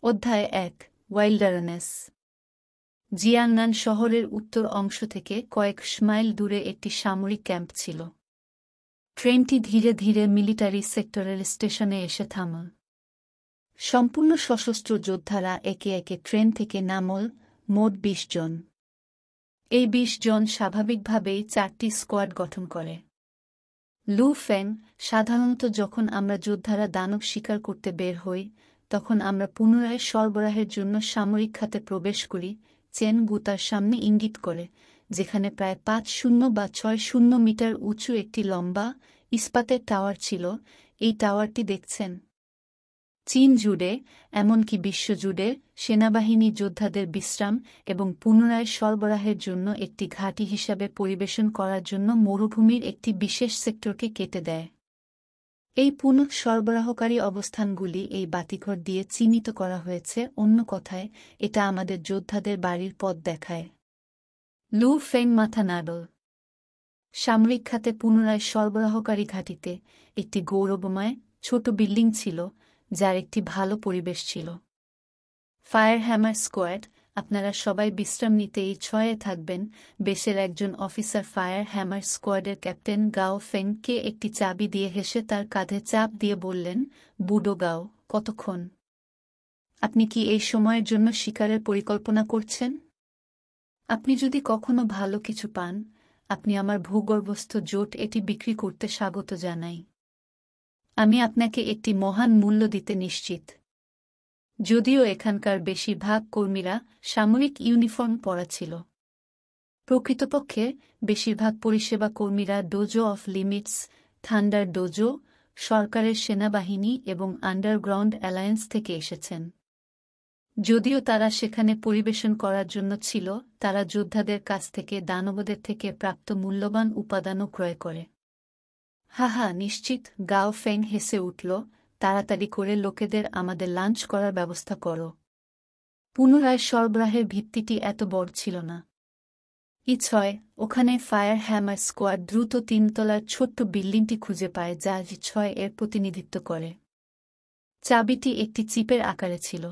অধ্যায় ১ wilderness. Jiangnan শহরের উত্তর অংশ থেকে কয়েক মাইল দূরে একটি সামরিক ক্যাম্প ছিল। ট্রেনটি ধীরে ধীরে মিলিটারি সেক্টরের স্টেশনে এসে থামল। সম্পূর্ণ সশস্ত্র যোদ্ধারা একে একে ট্রেন থেকে নামল, মোট ২০ জন। এই ২০ জন স্বাভাবিকভাবেই ৪টি স্কোয়াড গঠন করে। লু ফেং, সাধারণত যখন আমরা যোদ্ধারা দানব শিকার করতে বের হই, তখন আমরা পুনরায় সরবরাহের জন্য সামরিক খাতে প্রবেশ করি। চেন গু তার সামনে ইঙ্গিত করে, যেখানে প্রায় ৫-০ বা ৬-০ মিটার উঁচু একটি লম্বা, ইস্পাতের টাওয়ার ছিল। এই টাওয়ারটি দেখছেন? চীন জুড়ে, এমনকি বিশ্বজুড়ে সেনাবাহিনী যোদ্ধাদের বিশ্রাম এবং পুনরায় সরবরাহের জন্য একটি ঘাঁটি হিসাবে পরিবেশন করার জন্য মরুভূমির একটি বিশেষ সেক্টরকে কেটে দেয়। এই পুনঃ সরবরাহকারী অবস্থানগুলি এই বাতিঘর দিয়ে চিহ্নিত করা হয়েছে। অন্য কথায়, এটা আমাদের যোদ্ধাদের বাড়ির পথ দেখায়। লু ফেং মাথা নাড়ল। সামরিক খাতে পুনরায় সরবরাহকারী ঘাঁটিতে একটি গৌরবময় ছোট বিল্ডিং ছিল, যার একটি ভালো পরিবেশ ছিল। ফায়ার হ্যামার স্কোয়াড, আপনারা সবাই বিশ্রাম নিতে এই ৬-এ থাকবেন। বেশের একজন অফিসার ফায়ার হ্যামার স্কোয়াডের ক্যাপ্টেন গাও ফেংকে একটি চাবি দিয়ে হেসে তার কাঁধে চাপ দিয়ে বললেন, বুডো গাও, কতক্ষণ? আপনি কি এই সময়ের জন্য শিকারের পরিকল্পনা করছেন? আপনি যদি কখনো ভালো কিছু পান, আপনি আমার ভূগর্ভস্থ জোট এটি বিক্রি করতে স্বাগত জানাই। আমি আপনাকে একটি মহান মূল্য দিতে নিশ্চিত। যদিও এখানকার বেশিরভাগ কর্মীরা সামরিক ইউনিফর্ম পরা ছিল, প্রকৃতপক্ষে বেশিরভাগ পরিষেবা কর্মীরা dojo of limits, thunder dojo, সরকারের সেনাবাহিনী এবং আন্ডারগ্রাউন্ড অ্যালায়েন্স থেকে এসেছেন। যদিও তারা সেখানে পরিবেশন করার জন্য ছিল, তারা যোদ্ধাদের কাছ থেকে দানবদের থেকে প্রাপ্ত মূল্যবান উপাদানও ক্রয় করে। হা, নিশ্চিত, গাও ফেং হেসে উঠল। তাড়াতাড়ি করে লোকেদের আমাদের লাঞ্চ করার ব্যবস্থা করো। পুনরায় সরবরাহের ভিত্তিটি এত বড় ছিল না। ই-৬, ওখানে ফায়ার হ্যামার স্কোয়াড দ্রুত ৩ তলার ছোট্ট বিল্ডিংটি খুঁজে পায় যা ই-৬ এর প্রতিনিধিত্ব করে। চাবিটি একটি চিপের আকারে ছিল।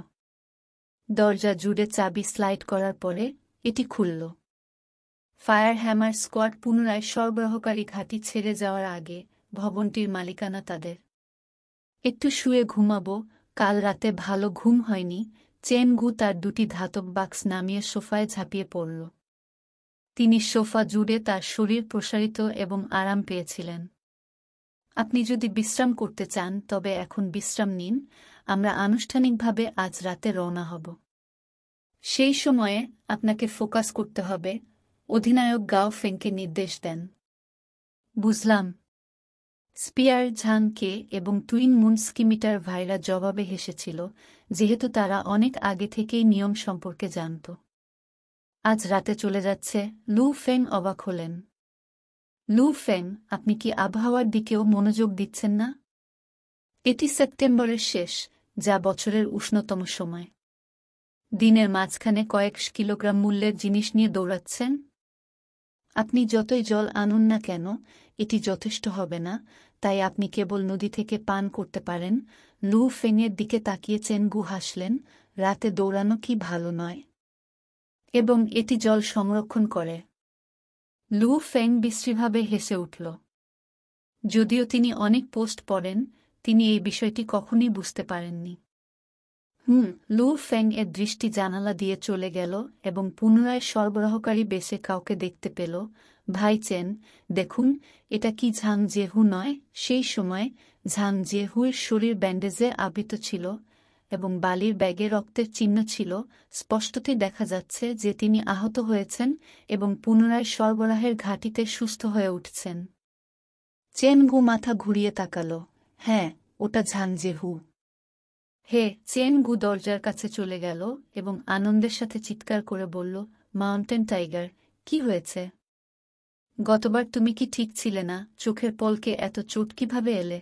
দরজা জুড়ে চাবি স্লাইড করার পরে এটি খুলল। ফায়ার হ্যামার স্কোয়াড পুনরায় সরবরাহকারী ঘাঁটি ছেড়ে যাওয়ার আগে ভবনটির মালিকানা তাদের। একটু শুয়ে ঘুমাবো, কাল রাতে ভালো ঘুম হয়নি। চেন গু তার ২টি ধাতব বাক্স নামিয়ে সোফায় ঝাঁপিয়ে পড়ল। তিনি সোফা জুড়ে তার শরীর প্রসারিত এবং আরাম পেয়েছিলেন। আপনি যদি বিশ্রাম করতে চান তবে এখন বিশ্রাম নিন, আমরা আনুষ্ঠানিকভাবে আজ রাতে রওনা হব। সেই সময়ে আপনাকে ফোকাস করতে হবে, অধিনায়ক গাও ফেংকে নির্দেশ দেন। বুঝলাম। স্পিয়ার ঝাং কে এবং টুইন মুন স্কিমিটার ভাইরা জবাবে হেসেছিল, যেহেতু তারা অনেক আগে থেকেই নিয়ম সম্পর্কে জানত। আজ রাতে চলে যাচ্ছে। লু ফেং অবাক হলেন। লু ফেং, আপনি কি আবহাওয়ার দিকেও মনোযোগ দিচ্ছেন না? এটি সেপ্টেম্বরের শেষ, যা বছরের উষ্ণতম সময়। দিনের মাঝখানে কয়েক কিলোগ্রাম মূল্যের জিনিস নিয়ে দৌড়াচ্ছেন। আপনি যতই জল আনুন না কেন, এটি যথেষ্ট হবে না, তাই আপনি কেবল নদী থেকে পান করতে পারেন। লু ফেংয়ের দিকে তাকিয়ে চেন গু হাসলেন, রাতে দৌড়ানো কি ভালো নয়? এবং এটি জল সংরক্ষণ করে। লু ফেং বিশ্রীভাবে হেসে উঠল। যদিও তিনি অনেক পোস্ট পড়েন, তিনি এই বিষয়টি কখনই বুঝতে পারেননি। লু ফেং এর দৃষ্টি জানালা দিয়ে চলে গেল এবং পুনরায় সরবরাহকারী বেশে কাউকে দেখতে পেল। ভাই চেন, দেখুন, এটা কি ঝাং জেহু নয়? সেই সময় ঝাং জেহুর শরীর ব্যান্ডেজে আবৃত ছিল এবং বালির ব্যাগে রক্তের চিহ্ন ছিল। স্পষ্টতই দেখা যাচ্ছে যে তিনি আহত হয়েছেন এবং পুনরায় সরবরাহের ঘাঁটিতে সুস্থ হয়ে উঠছেন। চেন গু মাথা ঘুরিয়ে তাকাল। হ্যাঁ, ওটা ঝাং জেহু। হে, চেন গু দরজার কাছে চলে গেল এবং আনন্দের সাথে চিৎকার করে বলল, মাউন্টেন টাইগার, কি হয়েছে? গতবার তুমি কি ঠিক ছিলে না? চোখের পলকে এত চোট কিভাবে এলে?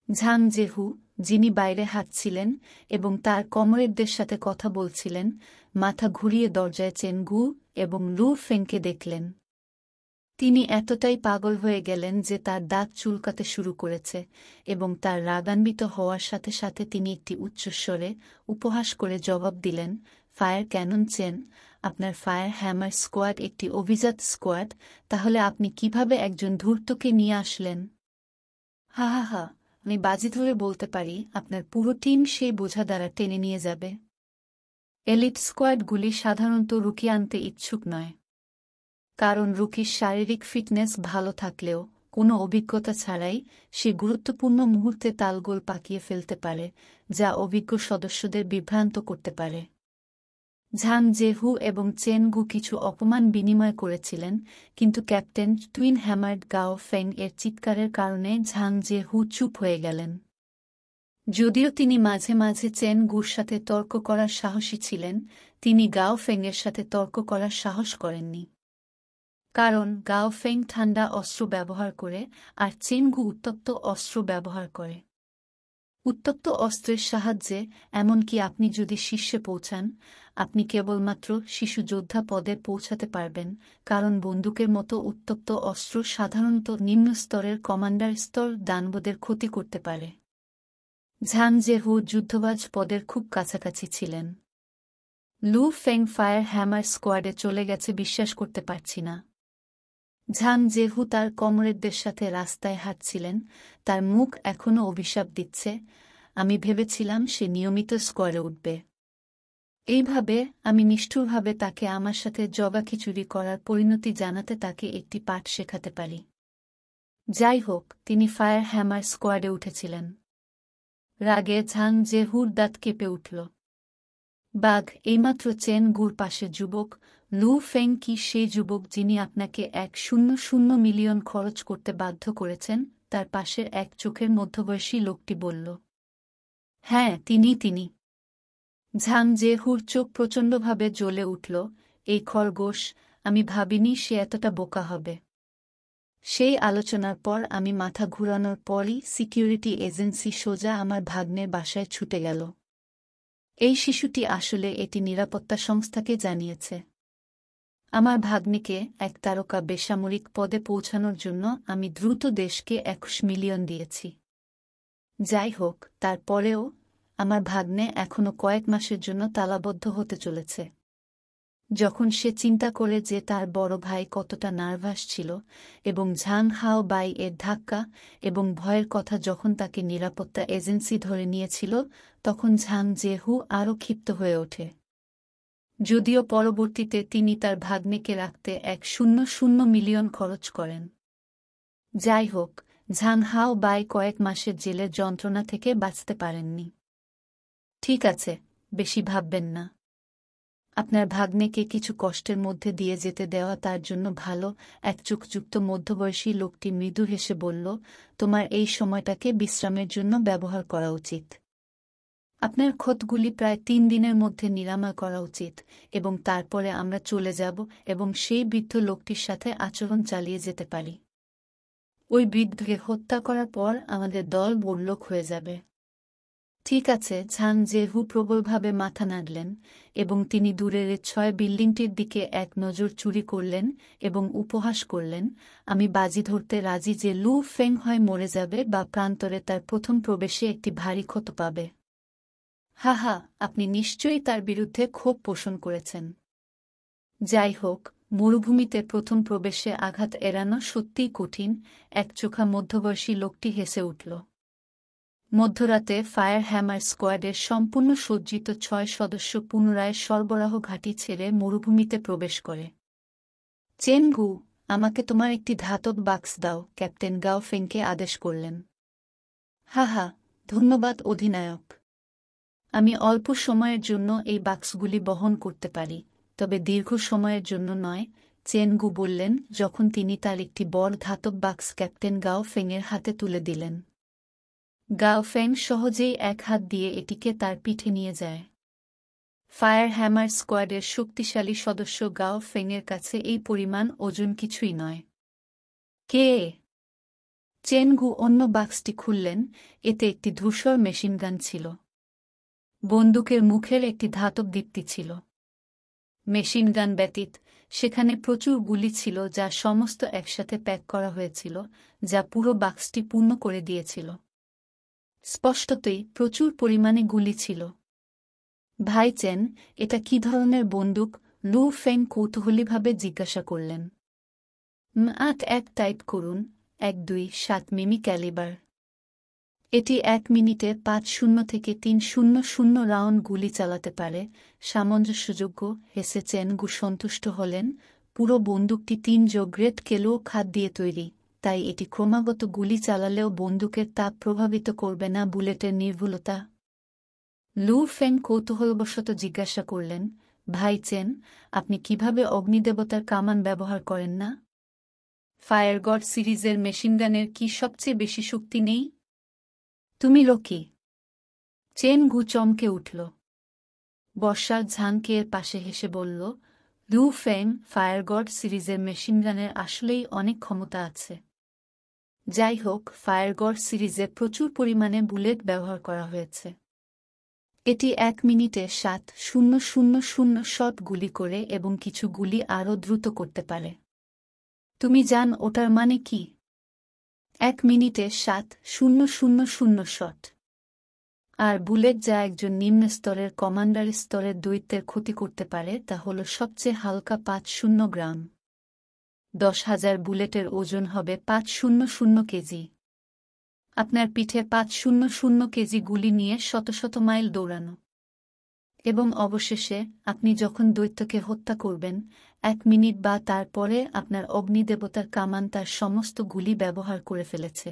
ঝাং জেহু, যিনি বাইরে হাঁটছিলেন এবং তার কমরেডদের সাথে কথা বলছিলেন, মাথা ঘুরিয়ে দরজায় চেন গু এবং লু ফেংকে দেখলেন। তিনি এতটাই পাগল হয়ে গেলেন যে তার দাঁত চুলকাতে শুরু করেছে এবং তার রাগান্বিত হওয়ার সাথে সাথে তিনি একটি উচ্চস্বরে উপহাস করে জবাব দিলেন, ফায়ার ক্যানন চেন, আপনার ফায়ার হ্যামার স্কোয়াড একটি অভিজাত স্কোয়াড, তাহলে আপনি কিভাবে একজন ধূর্তকে নিয়ে আসলেন? হা হা হা, আমি বাজি ধরে বলতে পারি আপনার পুরো টিম সেই বোঝা দ্বারা টেনে নিয়ে যাবে। এলিট স্কোয়াডগুলি সাধারণত রুকি আনতে ইচ্ছুক নয়, কারণ রুকির শারীরিক ফিটনেস ভালো থাকলেও কোনো অভিজ্ঞতা ছাড়াই সে গুরুত্বপূর্ণ মুহূর্তে তালগোল পাকিয়ে ফেলতে পারে, যা অভিজ্ঞ সদস্যদের বিভ্রান্ত করতে পারে। ঝাং জেহু এবং চেন গু কিছু অপমান বিনিময় করেছিলেন, কিন্তু ক্যাপ্টেন টুইন হ্যামার্ড গাও ফেং এর চিৎকারের কারণে ঝাং জেহু চুপ হয়ে গেলেন। যদিও তিনি মাঝে মাঝে চেন গুর সাথে তর্ক করার সাহসী ছিলেন, তিনি গাও ফেংয়ের সাথে তর্ক করার সাহস করেননি। কারণ গাও ফেং ঠান্ডা অস্ত্র ব্যবহার করে আর চেন গু উত্তপ্ত অস্ত্র ব্যবহার করে। উত্তপ্ত অস্ত্রের সাহায্যে এমনকি আপনি যদি শীর্ষে পৌঁছান, আপনি কেবলমাত্র শিশু যোদ্ধা পদে পৌঁছাতে পারবেন, কারণ বন্দুকের মতো উত্তপ্ত অস্ত্র সাধারণত নিম্ন স্তরের কমান্ডার স্তর দানবদের ক্ষতি করতে পারে। ঝাং জেহু যুদ্ধবাজ পদের খুব কাছাকাছি ছিলেন। লু ফেং ফায়ার হ্যামার স্কোয়াডে চলে গেছে বিশ্বাস করতে পারছি না। ঝাং জেহু তার কমরেডদের সাথে রাস্তায় হাঁটছিলেন, তার মুখ এখনও অভিশাপ দিচ্ছে। আমি ভেবেছিলাম সে নিয়মিত স্কোয়ারে উঠবে। এইভাবে আমি নিষ্ঠুরভাবে তাকে আমার সাথে জগাখিচুড়ি করার পরিণতি জানাতে তাকে একটি পাঠ শেখাতে পারি। যাই হোক, তিনি ফায়ার হ্যামার স্কোয়াডে উঠেছিলেন। রাগে ঝাং জেহুর দাঁত কেঁপে উঠল। বাঘ, এইমাত্র চেন গুর পাশে যুবক, লু ফেং কি সেই যুবক যিনি আপনাকে 100 মিলিয়ন খরচ করতে বাধ্য করেছেন? তার পাশের এক চোখের মধ্যবয়সী লোকটি বলল। হ্যাঁ, তিনি। ঝাং জেহুর চোখ প্রচণ্ডভাবে জ্বলে উঠল। এই খরগোশ, আমি ভাবিনি সে এতটা বোকা হবে। সেই আলোচনার পর আমি মাথা ঘুরানোর পরই সিকিউরিটি এজেন্সি সোজা আমার ভাগ্নের বাসায় ছুটে গেল। এই শিশুটি আসলে এটি নিরাপত্তা সংস্থাকে জানিয়েছে। আমার ভাগ্নিকে এক তারকা বেসামরিক পদে পৌঁছানোর জন্য আমি দ্রুত দেশকে 21 মিলিয়ন দিয়েছি। যাই হোক, তারপরেও আমার ভাগ্নে এখনো কয়েক মাসের জন্য তালাবদ্ধ হতে চলেছে। যখন সে চিন্তা করে যে তার বড় ভাই কতটা নার্ভাস ছিল এবং ঝাং হাও বাই এর ধাক্কা এবং ভয়ের কথা যখন তাকে নিরাপত্তা এজেন্সি ধরে নিয়েছিল, তখন ঝাং জেহু আরও ক্ষিপ্ত হয়ে ওঠে। যদিও পরবর্তীতে তিনি তার ভাগ্নেকে রাখতে 100 মিলিয়ন খরচ করেন। যাই হোক, ঝাং হাও বাই কয়েক মাসের জেলের যন্ত্রণা থেকে বাঁচতে পারেননি। ঠিক আছে, বেশি ভাববেন না। আপনার ভাগ্নেকে কিছু কষ্টের মধ্যে দিয়ে যেতে দেওয়া তার জন্য ভালো। এক চোখযুক্ত মধ্যবয়সী লোকটি মৃদু হেসে বলল, তোমার এই সময়টাকে বিশ্রামের জন্য ব্যবহার করা উচিত। আপনার ক্ষতগুলি প্রায় 3 দিনের মধ্যে নিরাময় করা উচিত এবং তারপরে আমরা চলে যাব এবং সেই বৃদ্ধ লোকটির সাথে আচরণ চালিয়ে যেতে পারি। ওই বৃদ্ধকে হত্যা করার পর আমাদের দল বড়লোক হয়ে যাবে। ঠিক আছে। ঝাং জেহু প্রবলভাবে মাথা নাড়লেন এবং তিনি দূরের 6 বিল্ডিংটির দিকে এক নজর চুরি করলেন এবং উপহাস করলেন, আমি বাজি ধরতে রাজি যে লু ফেং হয় মরে যাবে বা প্রান্তরে তার প্রথম প্রবেশে একটি ভারী ক্ষত পাবে। হা হা, আপনি নিশ্চয়ই তার বিরুদ্ধে ক্ষোভ পোষণ করেছেন। যাই হোক, মরুভূমিতে প্রথম প্রবেশে আঘাত এড়ানো সত্যিই কঠিন। একচোখা মধ্যবয়সী লোকটি হেসে উঠল। মধ্যরাতে ফায়ার হ্যামার স্কোয়াডের সম্পূর্ণ সজ্জিত 6 সদস্য পুনরায় সরবরাহ ঘাঁটি ছেড়ে মরুভূমিতে প্রবেশ করে। চেন গু, আমাকে তোমার একটি ধাতব বাক্স দাও, ক্যাপ্টেন গাও ফেংকে আদেশ করলেন। হা হা, ধন্যবাদ অধিনায়ক। আমি অল্প সময়ের জন্য এই বাক্সগুলি বহন করতে পারি, তবে দীর্ঘ সময়ের জন্য নয়, চেন গু বললেন যখন তিনি তার একটি বড় ধাতব বাক্স ক্যাপ্টেন গাও ফেংয়ের হাতে তুলে দিলেন। গাও ফেং সহজেই এক হাত দিয়ে এটিকে তার পিঠে নিয়ে যায়। ফায়ার হ্যামার স্কোয়াডের শক্তিশালী সদস্য গাও ফেংয়ের কাছে এই পরিমাণ ওজন কিছুই নয়। কে? চেন গু অন্য বাক্সটি খুললেন। এতে একটি ধূসর মেশিনগান ছিল। বন্দুকের মুখের একটি ধাতব দীপ্তি ছিল। মেশিনগান ব্যতীত সেখানে প্রচুর গুলি ছিল যা সমস্ত একসাথে প্যাক করা হয়েছিল, যা পুরো বাক্সটি পূর্ণ করে দিয়েছিল। স্পষ্টতই প্রচুর পরিমাণে গুলি ছিল। ভাই চেন, এটা কী ধরনের বন্দুক? লু ফেং কৌতূহলীভাবে জিজ্ঞাসা করলেন। ম৮১ টাইপ করুন, 127 মিমি ক্যালিবার। এটি 1 মিনিটে 50 থেকে 300 রাউন্ড গুলি চালাতে পারে। সামঞ্জস্যযোগ্য, হেসে চেনগু সন্তুষ্ট হলেন। পুরো বন্দুকটি 3 গ্রেড কেলো খাদ দিয়ে তৈরি, তাই এটি ক্রমাগত গুলি চালালেও বন্দুকের তাপ প্রভাবিত করবে না। বুলেটের নির্ভুলতা। লু ফেং কৌতূহলবশত জিজ্ঞাসা করলেন, ভাই চেন, আপনি কিভাবে অগ্নিদেবতার কামান ব্যবহার করেন না? ফায়ার গড সিরিজের মেশিনগানের কি সবচেয়ে বেশি শক্তি নেই? তুমি লোকি। চেন গু চমকে উঠল। বর্ষার ঝাংকের পাশে হেসে বলল, লু ফেং, ফায়ার গড সিরিজের মেশিনগানের আসলেই অনেক ক্ষমতা আছে। যাই হোক, ফায়ার গড সিরিজে প্রচুর পরিমাণে বুলেট ব্যবহার করা হয়েছে। এটি 1 মিনিটে 7,000 শট গুলি করে এবং কিছু গুলি আরও দ্রুত করতে পারে। তুমি জান ওটার মানে কি? 1 মিনিটে 7,000 শট। আর বুলেট যা একজন নিম্ন স্তরের কমান্ডার স্তরের দৈত্যের ক্ষতি করতে পারে তা হল সবচেয়ে হালকা 50 গ্রাম। 10,000 বুলেটের ওজন হবে 500 কেজি। আপনার পিঠে 500 কেজি গুলি নিয়ে শত শত মাইল দৌড়ানো। এবং অবশেষে আপনি যখন দৈত্যকে হত্যা করবেন, 1 মিনিট বা তার পরে আপনার অগ্নিদেবতার কামান তার সমস্ত গুলি ব্যবহার করে ফেলেছে।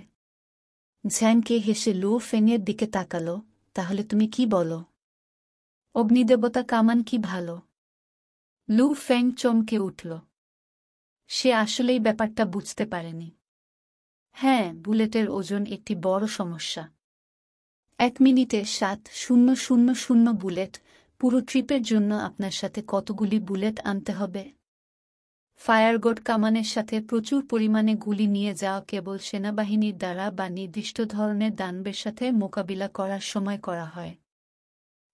ঝ্যাংকে হেসে লু ফেংয়ের দিকে তাকাল, তাহলে তুমি কি বলো? অগ্নিদেবতা কামান কি ভালো? লু ফেং চমকে উঠল। সে আসলেই ব্যাপারটা বুঝতে পারেনি। হ্যাঁ, বুলেটের ওজন একটি বড় সমস্যা। 1 মিনিটে 7,000 বুলেট। পুরো ট্রিপের জন্য আপনার সাথে কতগুলি বুলেট আনতে হবে? ফায়ারগড কামানের সাথে প্রচুর পরিমাণে গুলি নিয়ে যাওয়া কেবল সেনাবাহিনীর দ্বারা বা নির্দিষ্ট ধরনের দানবের সাথে মোকাবিলা করার সময় করা হয়।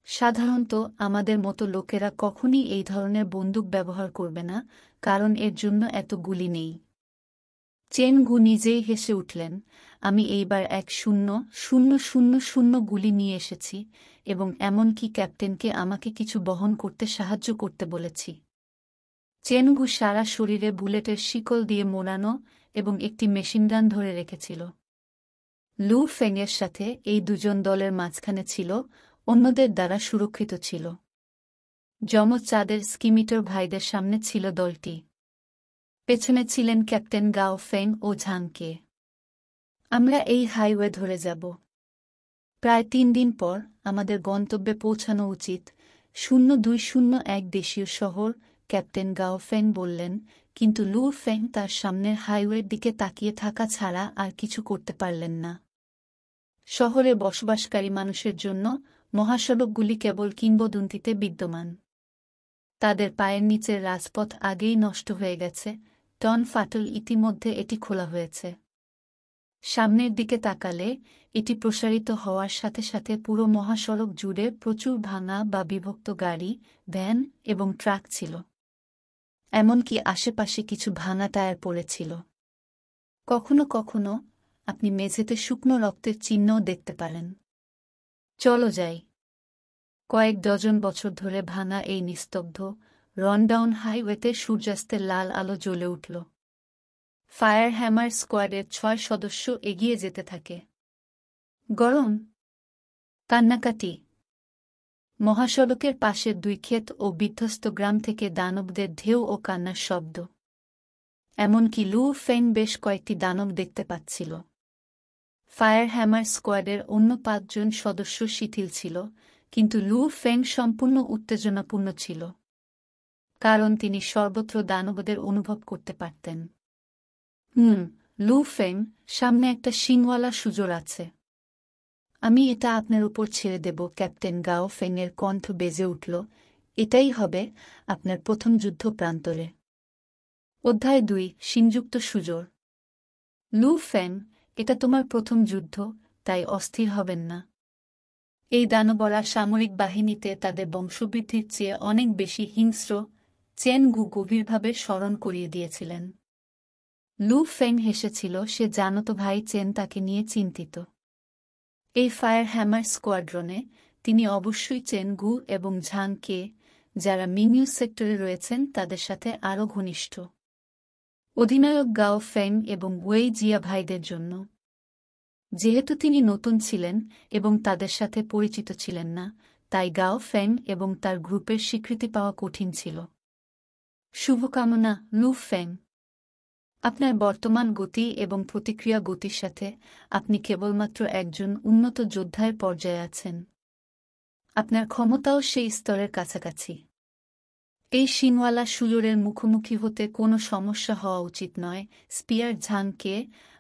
সাধারণত আমাদের মতো লোকেরা কখনই এই ধরনের বন্দুক ব্যবহার করবে না, কারণ এর জন্য এত গুলি নেই। চেন গু নিজেই হেসে উঠলেন, আমি এইবার 1,000 গুলি নিয়ে এসেছি এবং এমনকি ক্যাপ্টেনকে আমাকে কিছু বহন করতে সাহায্য করতে বলেছি। চেনগু সারা শরীরে বুলেটের শিকল দিয়ে মোড়ানো এবং একটি মেশিনগান ধরে রেখেছিল। লু ফেংয়ের সাথে এই দুজন দলের মাঝখানে ছিল, অন্যদের দ্বারা সুরক্ষিত ছিল। যমজ চাঁদের স্কিমিটার ভাইদের সামনে ছিল দলটি। পেছনে ছিলেন ক্যাপ্টেন গাও ফেং ও ঝাংকে। আমরা এই হাইওয়ে ধরে যাব। প্রায় 3 দিন পর আমাদের গন্তব্যে পৌঁছানো উচিত। 0201 দেশীয় শহর, ক্যাপ্টেন গাও ফেং বললেন, কিন্তু লু ফেং তার সামনের হাইওয়ের দিকে তাকিয়ে থাকা ছাড়া আর কিছু করতে পারলেন না। শহরে বসবাসকারী মানুষের জন্য মহাসড়কগুলি কেবল কিংবদন্তিতে বিদ্যমান। তাদের পায়ের নিচের রাজপথ আগেই নষ্ট হয়ে গেছে, টন ফাটল ইতিমধ্যে এটি খোলা হয়েছে। সামনের দিকে তাকালে এটি প্রসারিত হওয়ার সাথে সাথে পুরো মহাসড়ক জুড়ে প্রচুর ভাঙা বা বিভক্ত গাড়ি, ভ্যান এবং ট্রাক ছিল। এমনকি আশেপাশে কিছু ভাঙা টায়ার পড়েছিল। কখনো কখনো আপনি মেঝেতে শুকনো রক্তের চিহ্নও দেখতে পারেন। চলো যাই। কয়েক ডজন বছর ধরে ভাঙা এই নিস্তব্ধ, রনডাউন হাইওয়েতে সূর্যাস্তের লাল আলো জ্বলে উঠল। ফায়ার হ্যামার স্কোয়াডের 6 সদস্য এগিয়ে যেতে থাকে। গরম, কান্নাকাটি। মহাসড়কের পাশের 2 ক্ষেত ও বিধ্বস্ত গ্রাম থেকে দানবদের ঢেউ ও কান্নার শব্দ। এমনকি লু ফেং বেশ কয়েকটি দানব দেখতে পাচ্ছিল। ফায়ার হ্যামার স্কোয়াডের অন্য 5 জন সদস্য শিথিল ছিল, কিন্তু লু ফেং সম্পূর্ণ উত্তেজনাপূর্ণ ছিল। কারণ তিনি সর্বত্র দানবদের অনুভব করতে পারতেন। লু ফেং, সামনে একটা শিংওয়ালা সুজোর আছে। আমি এটা আপনার উপর ছেড়ে দেব। ক্যাপ্টেন গাও ফেংয়ের কণ্ঠ বেজে উঠল, এটাই হবে আপনার প্রথম যুদ্ধ প্রান্তরে। অধ্যায় 2, শিংযুক্ত সুজোর। লু ফেং, এটা তোমার প্রথম যুদ্ধ, তাই অস্থির হবেন না। এই দানবরা সামরিক বাহিনীতে তাদের বংশবৃদ্ধির চেয়ে অনেক বেশি হিংস্র, চেন গু গভীরভাবে স্মরণ করিয়ে দিয়েছিলেন। লু ফেং হেসেছিল, সে জানত ভাই চেন তাকে নিয়ে চিন্তিত। এই ফায়ার হ্যামার স্কোয়াড্রনে তিনি অবশ্যই চেন গু এবং ঝাং কে, যারা মিংইউ সেক্টরে রয়েছেন, তাদের সাথে আরও ঘনিষ্ঠ। অধিনায়ক গাও ফেং এবং ওয়েই জিয়া ভাইদের জন্য। যেহেতু তিনি নতুন ছিলেন এবং তাদের সাথে পরিচিত ছিলেন না, তাই গাও ফেং এবং তার গ্রুপের স্বীকৃতি পাওয়া কঠিন ছিল। শুভকামনা, লু ফেং। আপনার বর্তমান গতি এবং প্রতিক্রিয়া গতির সাথে আপনি কেবলমাত্র একজন উন্নত যোদ্ধার পর্যায়ে আছেন। আপনার ক্ষমতাও সেই স্তরের কাছাকাছি। এই শিনওয়ালা সুজোরের মুখোমুখি হতে কোনো সমস্যা হওয়া উচিত নয়। স্পিয়ার ঝাংকে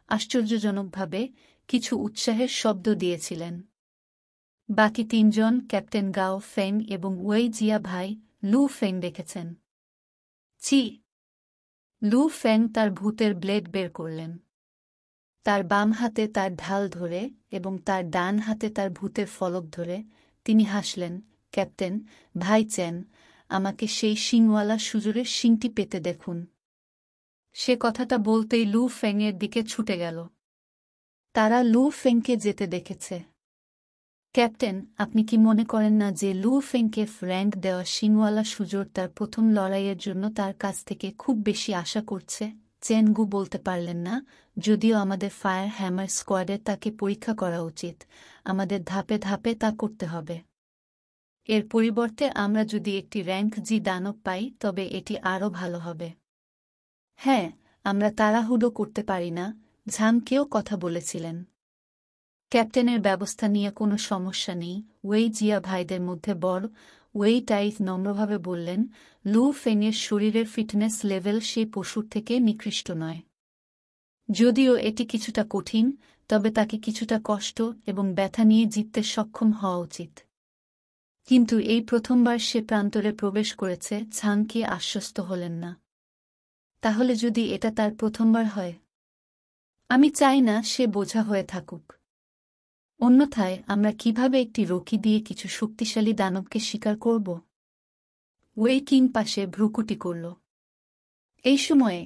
আশ্চর্যজনকভাবে কিছু উৎসাহের শব্দ দিয়েছিলেন। বাকি তিনজন, ক্যাপ্টেন গাও ফেং এবং ওয়েই জিয়া ভাই, লু ফেং দেখেছেন। চি! লু ফেং তার ভূতের ব্লেড বের করলেন। তার বাম হাতে তার ঢাল ধরে এবং তার ডান হাতে তার ভূতের ফলক ধরে তিনি হাসলেন। ক্যাপ্টেন, ভাই চেন, আমাকে সেই শিংওয়ালা সুজোরের শিংটি পেতে দেখুন। সে কথাটা বলতেই লু ফেংয়ের দিকে ছুটে গেল। তারা লু ফেংকে যেতে দেখেছে। ক্যাপ্টেন, আপনি কি মনে করেন না যে লু ফেংকে র্যাঙ্ক দেওয়া শিংওয়ালা সুজোর তার প্রথম লড়াইয়ের জন্য তার কাছ থেকে খুব বেশি আশা করছে? চেন গু বলতে পারলেন না, যদিও আমাদের ফায়ার হ্যামার স্কোয়াডে তাকে পরীক্ষা করা উচিত। আমাদের ধাপে ধাপে তা করতে হবে। এর পরিবর্তে আমরা যদি একটি র্যাঙ্ক জি দানব পাই তবে এটি আরও ভালো হবে। হ্যাঁ, আমরা তাড়াহুড়ো করতে পারি না, ঝাংকেও কথা বলেছিলেন। ক্যাপ্টেনের ব্যবস্থা নিয়ে কোনো সমস্যা নেই। ওয়েই জিয়া ভাইদের মধ্যে বড় ওয়েই টাইফ নম্রভাবে বললেন, লু ফেংয়ের শরীরের ফিটনেস লেভেল সেই পশুর থেকে নিকৃষ্ট নয়। যদিও এটি কিছুটা কঠিন, তবে তাকে কিছুটা কষ্ট এবং ব্যথা নিয়ে জিততে সক্ষম হওয়া উচিত। কিন্তু এই প্রথমবার সে প্রান্তরে প্রবেশ করেছে। ঝাংকে আশ্বস্ত হলেন না। তাহলে যদি এটা তার প্রথমবার হয়? আমি চাই না সে বোঝা হয়ে থাকুক। অন্যথায় আমরা কিভাবে একটি রকি দিয়ে কিছু শক্তিশালী দানবকে শিকার করব? ওয়েই কিং পাশে ভ্রুকুটি করল। এই সময়ে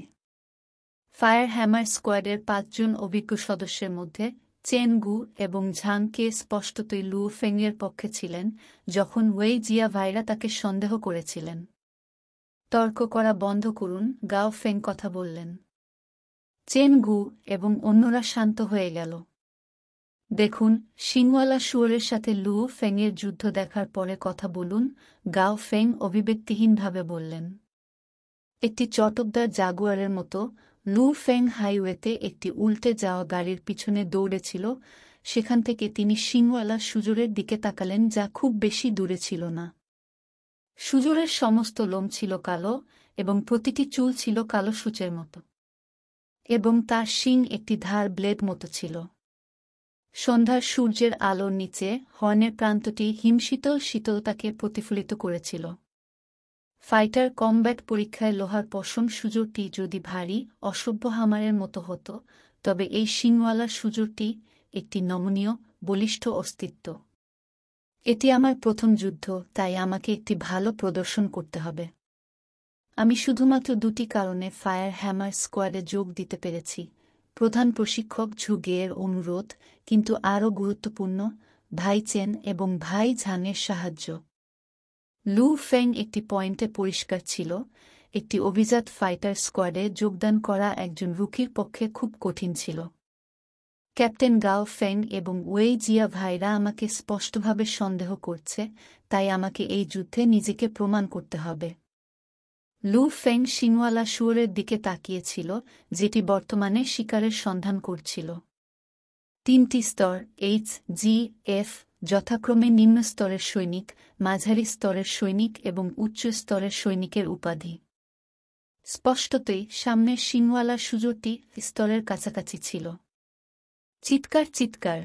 ফায়ার হ্যামার স্কোয়াডের 5 জন অভিজ্ঞ সদস্যের মধ্যে চেন গু এবং ঝাংকে স্পষ্টতই লু ফেংয়ের পক্ষে ছিলেন, যখন ওয়েই জিয়া ভাইরা তাকে সন্দেহ করেছিলেন। তর্ক করা বন্ধ করুন, গাও ফেং কথা বললেন। চেন গু এবং অন্যরা শান্ত হয়ে গেল। দেখুন, শিংওয়ালা শুয়োরের সাথে লু ফেংয়ের যুদ্ধ দেখার পরে কথা বলুন, গাও ফেং অভিব্যক্তিহীনভাবে বললেন। একটি চটকদার জাগুয়ারের মতো লু ফেং হাইওয়েতে একটি উল্টে যাওয়া গাড়ির পিছনে দৌড়েছিল। সেখান থেকে তিনি শিংওয়ালা সুজোরের দিকে তাকালেন, যা খুব বেশি দূরে ছিল না। সুজোরের সমস্ত লোম ছিল কালো এবং প্রতিটি চুল ছিল কালো সূচের মতো, এবং তার শিং একটি ধার ব্লেড মতো ছিল। সন্ধ্যার সূর্যের আলোর নিচে হর্নের প্রান্তটি হিমশীতল শীতলতাকে প্রতিফলিত করেছিল। ফাইটার কমব্যাট পরীক্ষায় লোহার পশম সুজোরটি যদি ভারী, অসভ্য হামারের মতো হতো, তবে এই শিংওয়ালা সুজোরটি একটি নমনীয়, বলিষ্ঠ অস্তিত্ব। এটি আমার প্রথম যুদ্ধ, তাই আমাকে একটি ভালো প্রদর্শন করতে হবে। আমি শুধুমাত্র 2টি কারণে ফায়ার হ্যামার স্কোয়াডে যোগ দিতে পেরেছি। প্রধান প্রশিক্ষক ঝুগের অনুরোধ, কিন্তু আরও গুরুত্বপূর্ণ, ভাই চেন এবং ভাই ঝাংয়ের সাহায্য। লু ফেং একটি পয়েন্টে পরিষ্কার ছিল, একটি অভিজাত ফাইটার স্কোয়াডে যোগদান করা একজন রুকির পক্ষে খুব কঠিন ছিল। ক্যাপ্টেন গাও ফেং এবং ওয়েই জিয়া ভাইরা আমাকে স্পষ্টভাবে সন্দেহ করছে, তাই আমাকে এই যুদ্ধে নিজেকে প্রমাণ করতে হবে। লু ফেং শিংওয়ালা শুয়োরের দিকে তাকিয়েছিল, যেটি বর্তমানে শিকারের সন্ধান করছিল। 3টি স্তর, এইচ, জি, এফ, যথাক্রমে নিম্ন স্তরের সৈনিক, মাঝারি স্তরের সৈনিক এবং উচ্চ স্তরের সৈনিকের উপাধি। স্পষ্টতই সামনের শিংওয়ালা সুজোরটি স্তরের কাছাকাছি ছিল। চিৎকার চিৎকার!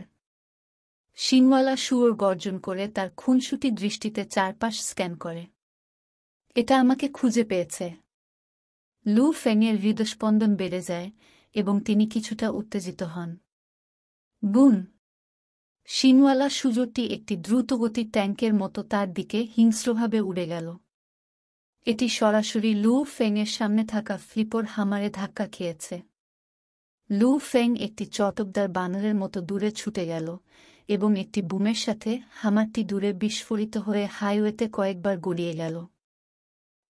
শিংওয়ালা শুয়োর গর্জন করে তার খুনসুটি দৃষ্টিতে চারপাশ স্ক্যান করে। এটা আমাকে খুঁজে পেয়েছে। লু ফেংয়ের হৃদস্পন্দন বেড়ে যায় এবং তিনি কিছুটা উত্তেজিত হন। বুন! শিংওয়ালা সুজোরটি একটি দ্রুতগতির ট্যাঙ্কের মতো তার দিকে হিংস্রভাবে উড়ে গেল। এটি সরাসরি লু ফেংয়ের সামনে থাকা ফ্লিপর হামারে ধাক্কা খেয়েছে। লু ফেং একটি চটকদার বানরের মতো দূরে ছুটে গেল এবং একটি বুমের সাথে হামারটি দূরে বিস্ফোরিত হয়ে হাইওয়েতে কয়েকবার গড়িয়ে গেল।